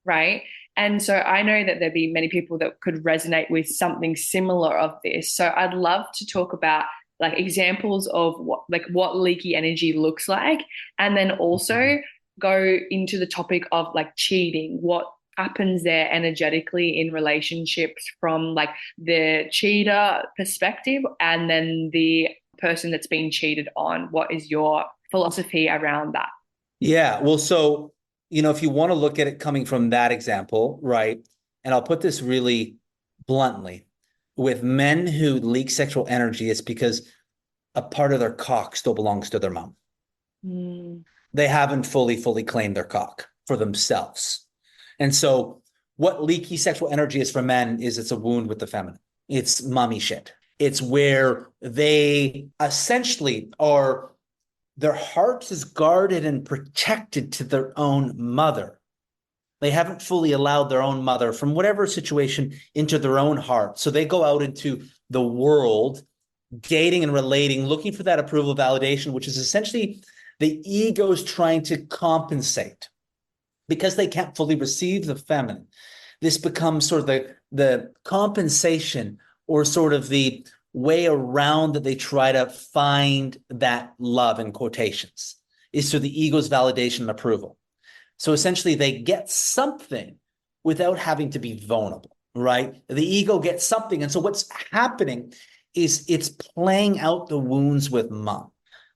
right? And so I know that there'd be many people that could resonate with something similar of this. So I'd love to talk about like examples of what leaky energy looks like, and then also go into the topic of like cheating, what happens there energetically in relationships from like the cheater perspective and then the person that's being cheated on. What is your philosophy around that? Yeah, well, so, if you want to look at it coming from that example, right? And I'll put this really bluntly, with men who leak sexual energy, it's because a part of their cock still belongs to their mom. They haven't fully claimed their cock for themselves. And so what leaky sexual energy is for men is it's a wound with the feminine. It's mommy shit. It's where they essentially are, their heart is guarded and protected to their own mother. They haven't fully allowed their own mother from whatever situation into their own heart. So they go out into the world, dating and relating, looking for that approval validation, which is essentially the ego's trying to compensate because they can't fully receive the feminine. This becomes sort of the compensation or sort of the way around that they try to find that love in quotations is through the ego's validation and approval. So essentially they get something without having to be vulnerable, right? The ego gets something. And so what's happening is it's playing out the wounds with mom.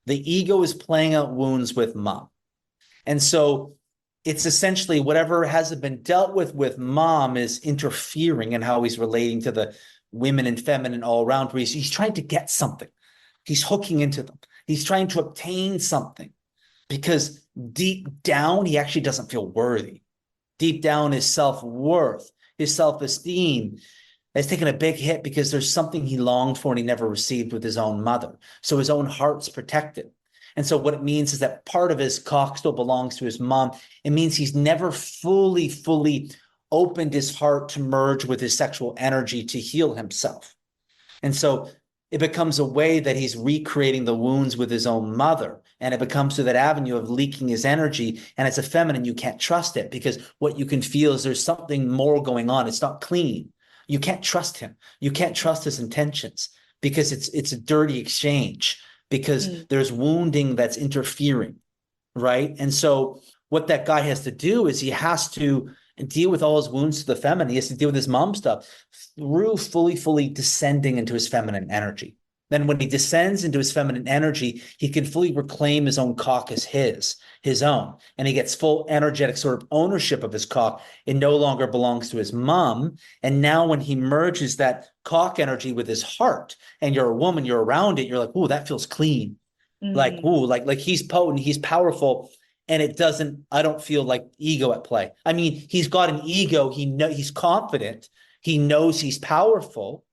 The ego is playing out wounds with mom. And so it's essentially whatever hasn't been dealt with mom is interfering in how he's relating to the women and feminine all around. Where he's trying to get something. He's hooking into them. He's trying to obtain something because deep down, he actually doesn't feel worthy. Deep down, his self-worth, his self-esteem has taken a big hit because there's something he longed for and he never received with his own mother. So his own heart's protected. And so what it means is that part of his cock still belongs to his mom. It means he's never fully opened his heart to merge with his sexual energy to heal himself. And so it becomes a way that he's recreating the wounds with his own mother. And it becomes through that avenue of leaking his energy. And as a feminine, you can't trust it because what you can feel is there's something more going on. It's not clean. You can't trust him. You can't trust his intentions because it's a dirty exchange, because there's wounding that's interfering, right? And so what that guy has to do is he has to deal with all his wounds to the feminine. He has to deal with his mom stuff through fully descending into his feminine energy. Then when he descends into his feminine energy, he can fully reclaim his own cock as his own. And he gets full energetic sort of ownership of his cock. It no longer belongs to his mom. And now when he merges that cock energy with his heart, and you're a woman, you're around it, you're like, oh, that feels clean. Like, ooh, like he's potent, he's powerful. And I don't feel like ego at play. I mean, he's got an ego. He's confident. He knows he's powerful,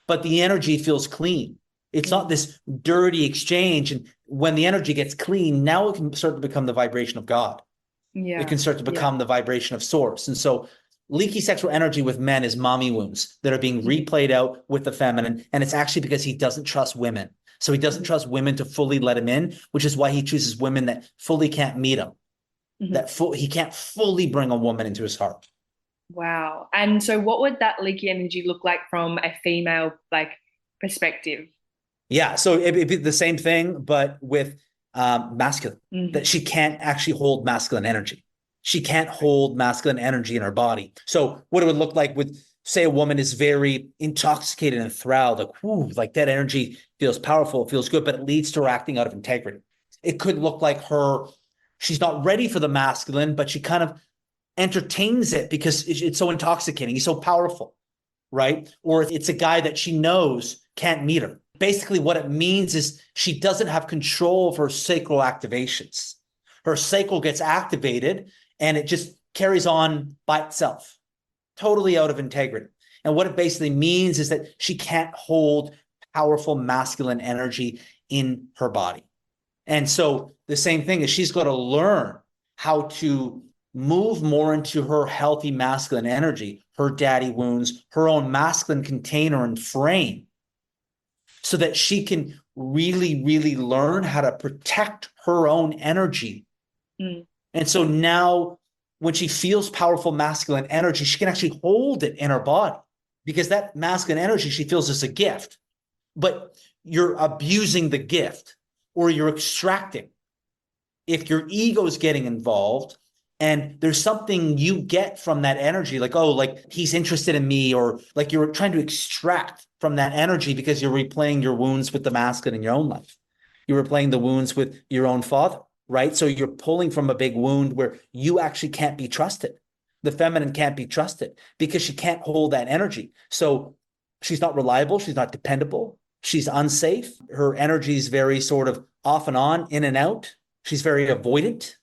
but the energy feels clean. It's not this dirty exchange. And when the energy gets clean, now it can start to become the vibration of God. Yeah. It can start to become the vibration of source. And so leaky sexual energy with men is mommy wounds that are being replayed out with the feminine. And it's actually because he doesn't trust women. So he doesn't trust women to fully let him in, which is why he chooses women that fully can't meet him. He can't fully bring a woman into his heart. Wow. And so what would that leaky energy look like from a female perspective? Yeah, so it'd be the same thing, but with masculine, that she can't actually hold masculine energy. She can't hold masculine energy in her body. So what it would look like with, say, a woman is very intoxicated and enthralled, like, whoo, like that energy feels powerful, it feels good, but it leads to her acting out of integrity. It could look like she's not ready for the masculine, but she kind of entertains it because it's so intoxicating. He's so powerful, right? Or it's a guy that she knows can't meet her. Basically, what it means is she doesn't have control of her sacral activations. Her sacral gets activated and it just carries on by itself, totally out of integrity. And what it basically means is that she can't hold powerful masculine energy in her body. And so the same thing is she's got to learn how to move more into her healthy masculine energy, her daddy wounds, her own masculine container and frame, so that she can really learn how to protect her own energy. And so now when she feels powerful masculine energy, she can actually hold it in her body, because that masculine energy she feels is a gift, but you're abusing the gift or you're extracting. If your ego is getting involved and there's something you get from that energy, like, oh, like he's interested in me, or like you're trying to extract from that energy because you're replaying your wounds with the masculine in your own life. You're replaying the wounds with your own father, right? So you're pulling from a big wound where you actually can't be trusted. The feminine can't be trusted because she can't hold that energy. So she's not reliable. She's not dependable. She's unsafe. Her energy is very sort of off and on, in and out. She's very avoidant.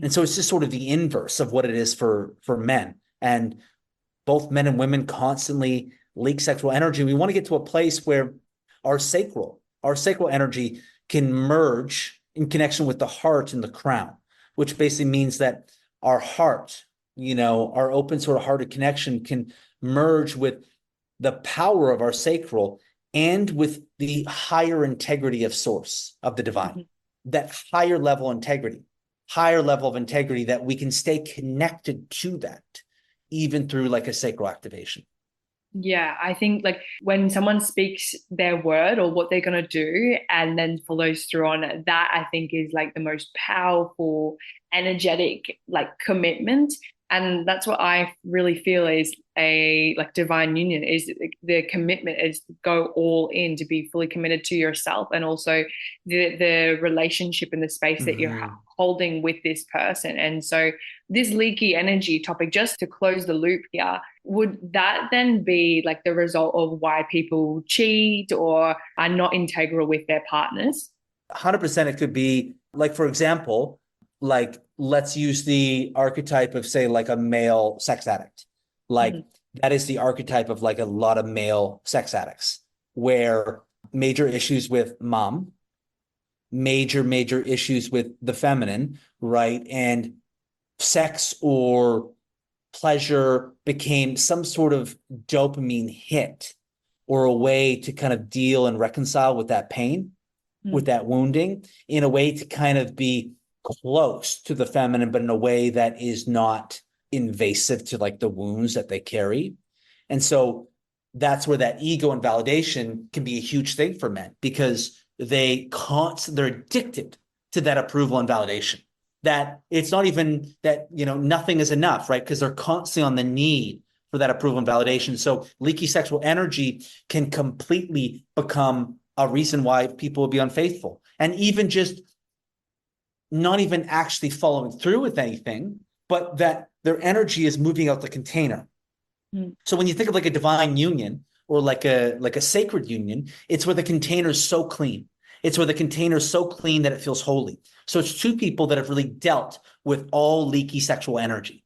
And so it's just sort of the inverse of what it is for men. And both men and women constantly leak sexual energy. We want to get to a place where our sacral energy can merge in connection with the heart and the crown, which basically means that our heart, our open sort of hearted connection can merge with the power of our sacral and with the higher integrity of source, of the divine, that higher level of integrity that we can stay connected to that, even through like a sacral activation. Yeah, I think when someone speaks their word or what they're going to do and then follows through on it, that I think is the most powerful, energetic, commitment. And that's what I really feel is a like divine union is the commitment is to go all in, to be fully committed to yourself, and also the relationship and the space that you're Mhm. holding with this person. And so this leaky energy topic, just to close the loop here, would that then be like the result of why people cheat or are not integral with their partners? 100% it could be like, for example, like let's use the archetype of, say, like a male sex addict. Like Mhm. that is the archetype of like a lot of male sex addicts, where major issues with mom, major issues with the feminine, right? And sex or pleasure became some sort of dopamine hit or a way to kind of deal and reconcile with that pain, with that wounding, in a way to kind of be close to the feminine, but in a way that is not invasive to like the wounds that they carry. And so that's where that ego and validation can be a huge thing for men, because they're addicted to that approval and validation. That it's not even that, nothing is enough, right? Because they're constantly on the need for that approval and validation. So leaky sexual energy can completely become a reason why people will be unfaithful, and even just not even actually following through with anything, but that their energy is moving out the container. Mm. So when you think of like a divine union or like a sacred union, it's where the container is so clean. It's where the container is so clean that it feels holy. So it's two people that have really dealt with all leaky sexual energy.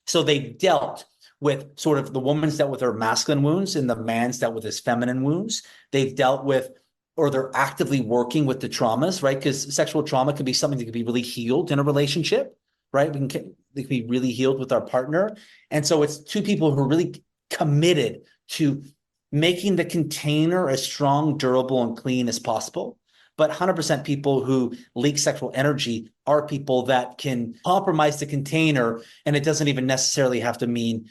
So they've dealt with sort of, the woman's dealt with her masculine wounds and the man's dealt with his feminine wounds. They've dealt with, or they're actively working with the traumas, right? Because sexual trauma can be something that can be really healed in a relationship, right? They can be really healed with our partner. And so it's two people who are really committed to making the container as strong, durable, and clean as possible. But 100% people who leak sexual energy are people that can compromise the container. And it doesn't even necessarily have to mean,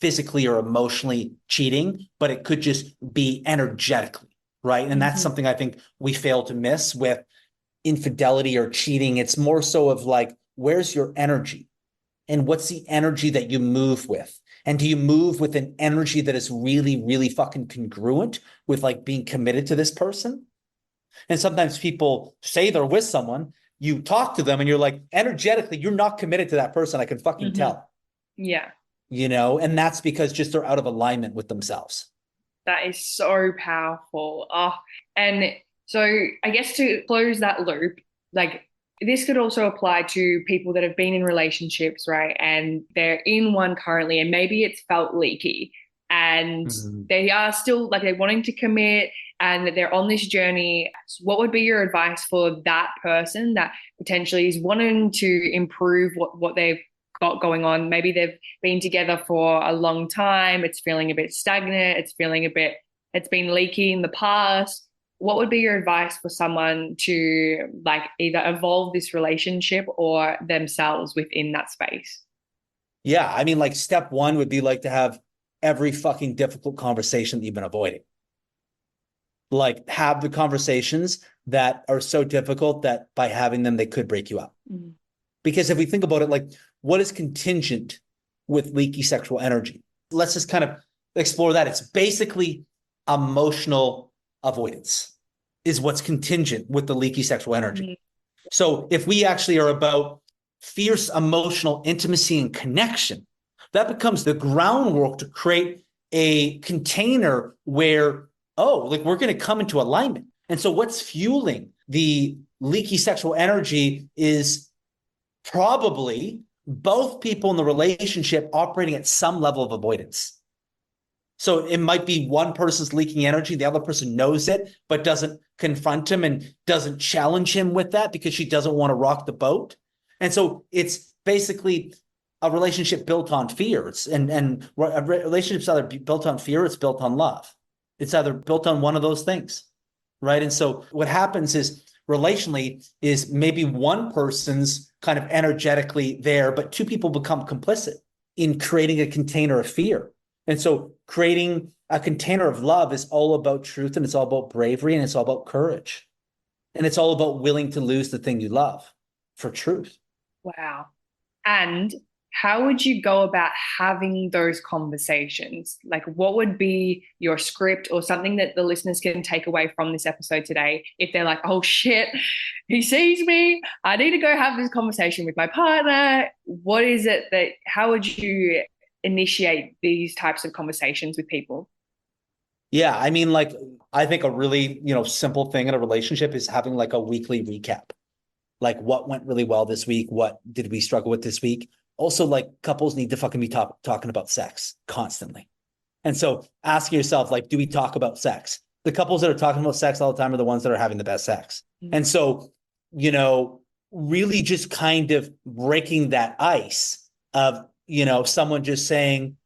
physically or emotionally cheating, but it could just be energetically, right? And that's Mhm. something I think we fail to miss with infidelity or cheating. It's more so of like, where's your energy? And what's the energy that you move with? And do you move with an energy that is really, really fucking congruent with like being committed to this person? And sometimes people say they're with someone, you talk to them and you're like, energetically, you're not committed to that person. I can fucking Mhm. tell, Yeah. and that's because just they're out of alignment with themselves. That is so powerful. Oh, and so I guess to close that loop, like this could also apply to people that have been in relationships, right? And they're in one currently, and maybe it's felt leaky, and Mhm. they are still like they're wanting to commit and they're on this journey. What would be your advice for that person that potentially is wanting to improve what they've got going on? Maybe they've been together for a long time. It's feeling a bit stagnant. It's been leaky in the past. What would be your advice for someone to like either evolve this relationship or themselves within that space? Yeah. I mean, like step one would be like to have every fucking difficult conversation that you've been avoiding. Like have the conversations that are so difficult that by having them, they could break you up. Mm. Because if we think about it, like what is contingent with leaky sexual energy? Let's just kind of explore that. It's basically emotional avoidance is what's contingent with the leaky sexual energy. Mm. So if we actually are about fierce emotional intimacy and connection, that becomes the groundwork to create a container where, oh, like we're going to come into alignment. And so what's fueling the leaky sexual energy is probably both people in the relationship operating at some level of avoidance. So it might be one person's leaking energy, the other person knows it, but doesn't confront him and doesn't challenge him with that because she doesn't want to rock the boat. And so it's basically a relationship built on fear. And a relationship's either built on fear, or it's built on love. It's either built on one of those things, right? And so what happens is relationally is maybe one person's kind of energetically there, but two people become complicit in creating a container of fear. And so creating a container of love is all about truth, and it's all about bravery, and it's all about courage. And it's all about willing to lose the thing you love for truth. Wow. And how would you go about having those conversations? Like, what would be your script or something that the listeners can take away from this episode today if they're like, oh shit, he sees me. I need to go have this conversation with my partner. What is it that, how would you initiate these types of conversations with people? Yeah, I mean, like, I think a really, simple thing in a relationship is having like a weekly recap. Like, what went really well this week? What did we struggle with this week? Also, like, couples need to fucking be talking about sex constantly. And so asking yourself, like, do we talk about sex? The couples that are talking about sex all the time are the ones that are having the best sex. And so, really just kind of breaking that ice of, someone just saying,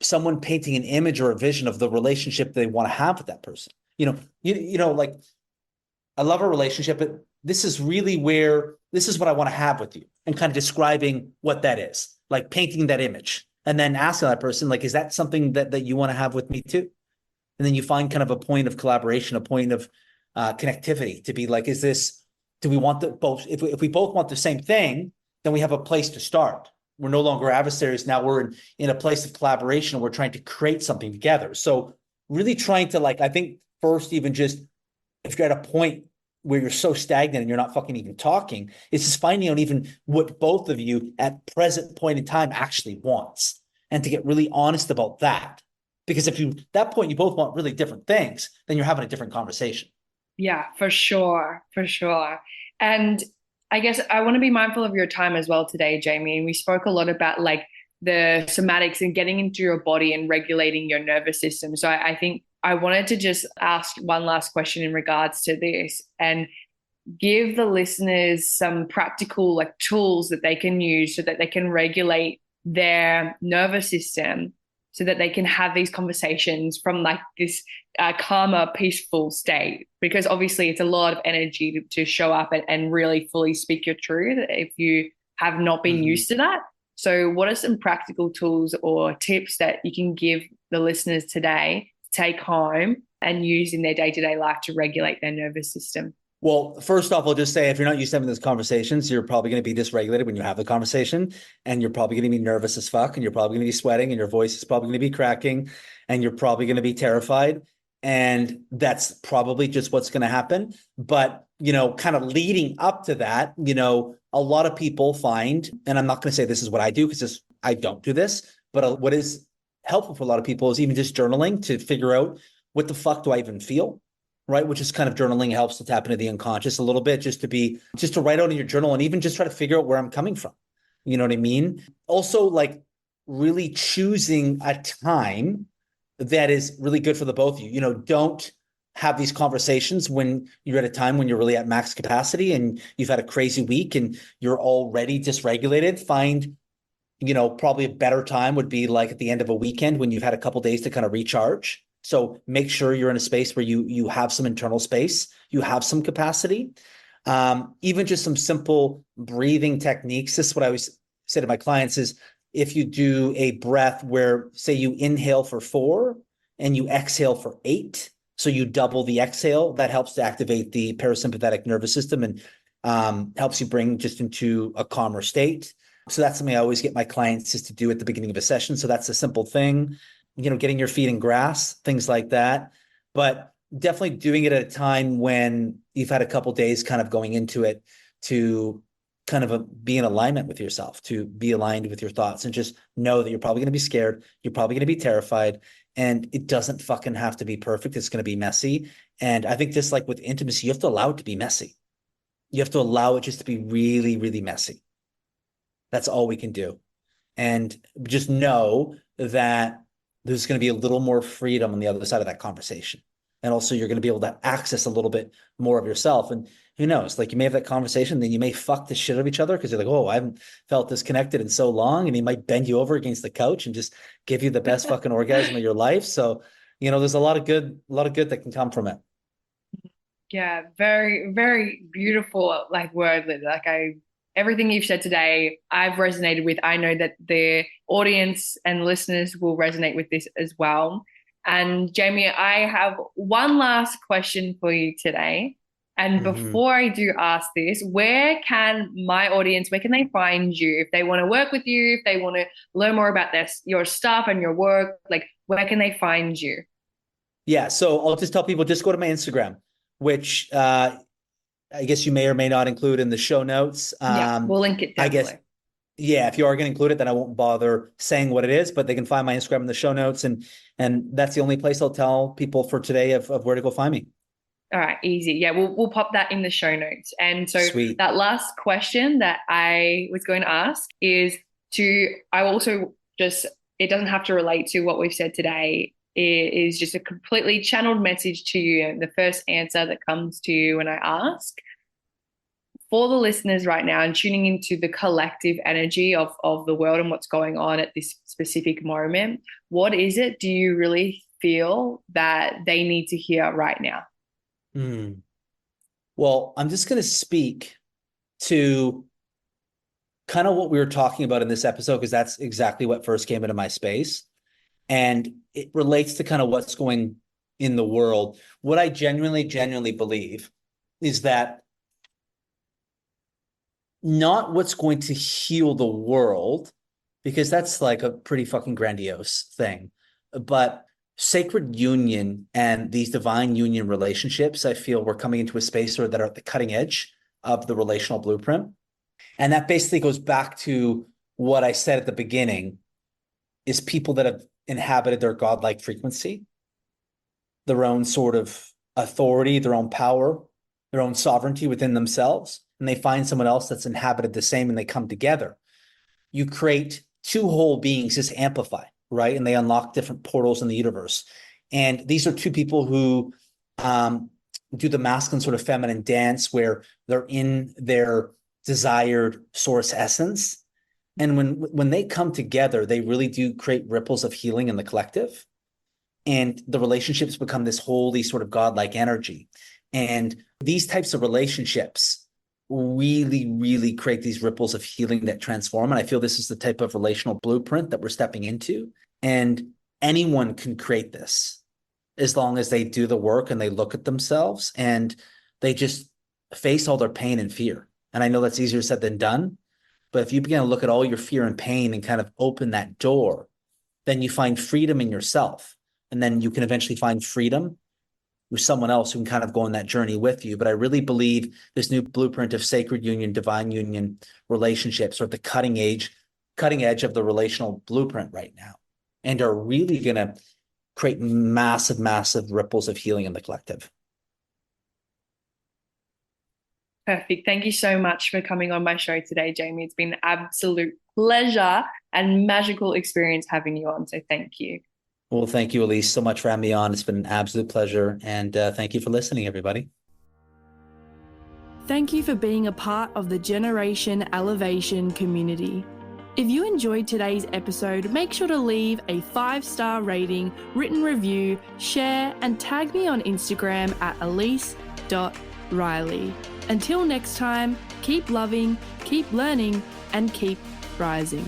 someone painting an image or a vision of the relationship they want to have with that person. Like, I love a relationship, but this is what I want to have with you, and kind of describing what that is, like painting that image, and then asking that person, like, is that something that you want to have with me too? And then you find kind of a point of collaboration, a point of connectivity to be like, do we want the both? If we both want the same thing, then we have a place to start. We're no longer adversaries. Now we're in a place of collaboration. We're trying to create something together. So really trying to, like, I think first, even just if you're at a point where you're so stagnant and you're not fucking even talking, it's just finding out even what both of you at present point in time actually wants, and to get really honest about that. Because if that point you both want really different things, then you're having a different conversation. Yeah, for sure, for sure. And I guess I want to be mindful of your time as well today, Jamie. And we spoke a lot about like the somatics and getting into your body and regulating your nervous system. So I think I wanted to just ask one last question in regards to this and give the listeners some practical like tools that they can use so that they can regulate their nervous system so that they can have these conversations from like this calmer, peaceful state. Because obviously, it's a lot of energy to show up and really fully speak your truth if you have not been used to that. So, what are some practical tools or tips that you can give the listeners today to take home and use in their day to day life to regulate their nervous system? Well, first off, I'll just say if you're not used to having those conversations, you're probably going to be dysregulated when you have the conversation, and you're probably going to be nervous as fuck, and you're probably going to be sweating, and your voice is probably going to be cracking, and you're probably going to be terrified. And that's probably just what's going to happen. But, kind of leading up to that, a lot of people find, and I'm not going to say this is what I do because I don't do this, but what is helpful for a lot of people is even just journaling to figure out what the fuck do I even feel? Right, which is kind of journaling helps to tap into the unconscious a little bit, just to write out in your journal and even just try to figure out where I'm coming from. You know what I mean? Also, like, really choosing a time that is really good for the both of you. Don't have these conversations when you're at a time when you're really at max capacity and you've had a crazy week and you're already dysregulated. Find, probably a better time would be like at the end of a weekend when you've had a couple days to kind of recharge. So make sure you're in a space where you have some internal space, you have some capacity. Even just some simple breathing techniques. This is what I always say to my clients is if you do a breath where, say, you inhale for 4 and you exhale for 8, so you double the exhale, that helps to activate the parasympathetic nervous system and helps you bring just into a calmer state. So that's something I always get my clients just to do at the beginning of a session. So that's a simple thing. Getting your feet in grass, things like that. But definitely doing it at a time when you've had a couple of days kind of going into it to kind of be in alignment with yourself, to be aligned with your thoughts, and just know that you're probably going to be scared. You're probably going to be terrified, and it doesn't fucking have to be perfect. It's going to be messy. And I think just like with intimacy, you have to allow it to be messy. You have to allow it just to be really, really messy. That's all we can do. And just know that there's going to be a little more freedom on the other side of that conversation. And also you're going to be able to access a little bit more of yourself. And who knows, like you may have that conversation, then you may fuck the shit out of each other because you're like, oh, I haven't felt this connected in so long. And he might bend you over against the couch and just give you the best fucking orgasm of your life. So, there's a lot of good that can come from it. Yeah, very, very beautiful like word. Like everything you've said today, I've resonated with. I know that the audience and listeners will resonate with this as well. And Jamie, I have one last question for you today. And Mhm. before I do ask this, where can my audience, where can they find you? If they want to work with you, if they want to learn more about this, your stuff and your work, like where can they find you? Yeah, so I'll just tell people just go to my Instagram, which I guess you may or may not include in the show notes. Yeah, we'll link it I guess, definitely. yeah, if you are going to include it, then I won't bother saying what it is, but they can find my Instagram in the show notes, and that's the only place I'll tell people for today of where to go find me. All right, easy. Yeah, we'll pop that in the show notes. And so Sweet. that last question that I was going to ask is I also just, it doesn't have to relate to what we've said today. It is just a completely channeled message to you. And the first answer that comes to you when I ask for the listeners right now and tuning into the collective energy of the world and what's going on at this specific moment, what is it do you really feel that they need to hear right now? Hmm. Well, I'm just going to speak to kind of what we were talking about in this episode, because that's exactly what first came into my space. And it relates to kind of what's going in the world. What I genuinely believe is that not what's going to heal the world, because that's like a pretty fucking grandiose thing, but sacred union and these divine union relationships, I feel we're coming into a space that are at the cutting edge of the relational blueprint. And that basically goes back to what I said at the beginning, is people that have inhabited their godlike frequency, their own sort of authority, their own power, their own sovereignty within themselves, and they find someone else that's inhabited the same and they come together. You create two whole beings just amplify, right? And they unlock different portals in the universe. And these are two people who do the masculine sort of feminine dance where they're in their desired source essence. And when they come together, they really do create ripples of healing in the collective. And the relationships become this holy sort of godlike energy. And these types of relationships really create these ripples of healing that transform. And I feel this is the type of relational blueprint that we're stepping into. And anyone can create this as long as they do the work and they look at themselves and they just face all their pain and fear. And I know that's easier said than done, but if you begin to look at all your fear and pain and kind of open that door, then you find freedom in yourself. And then you can eventually find freedom with someone else who can kind of go on that journey with you. But I really believe this new blueprint of sacred union, divine union relationships are at the cutting edge of the relational blueprint right now, and are really going to create massive ripples of healing in the collective. Perfect. Thank you so much for coming on my show today, Jamie. It's been an absolute pleasure and magical experience having you on. So thank you. Well, thank you, Elise, so much for having me on. It's been an absolute pleasure. And thank you for listening, everybody. Thank you for being a part of the Generation Elevation community. If you enjoyed today's episode, make sure to leave a 5-star rating, written review, share, and tag me on Instagram at elise.riley. Until next time, keep loving, keep learning, and keep rising.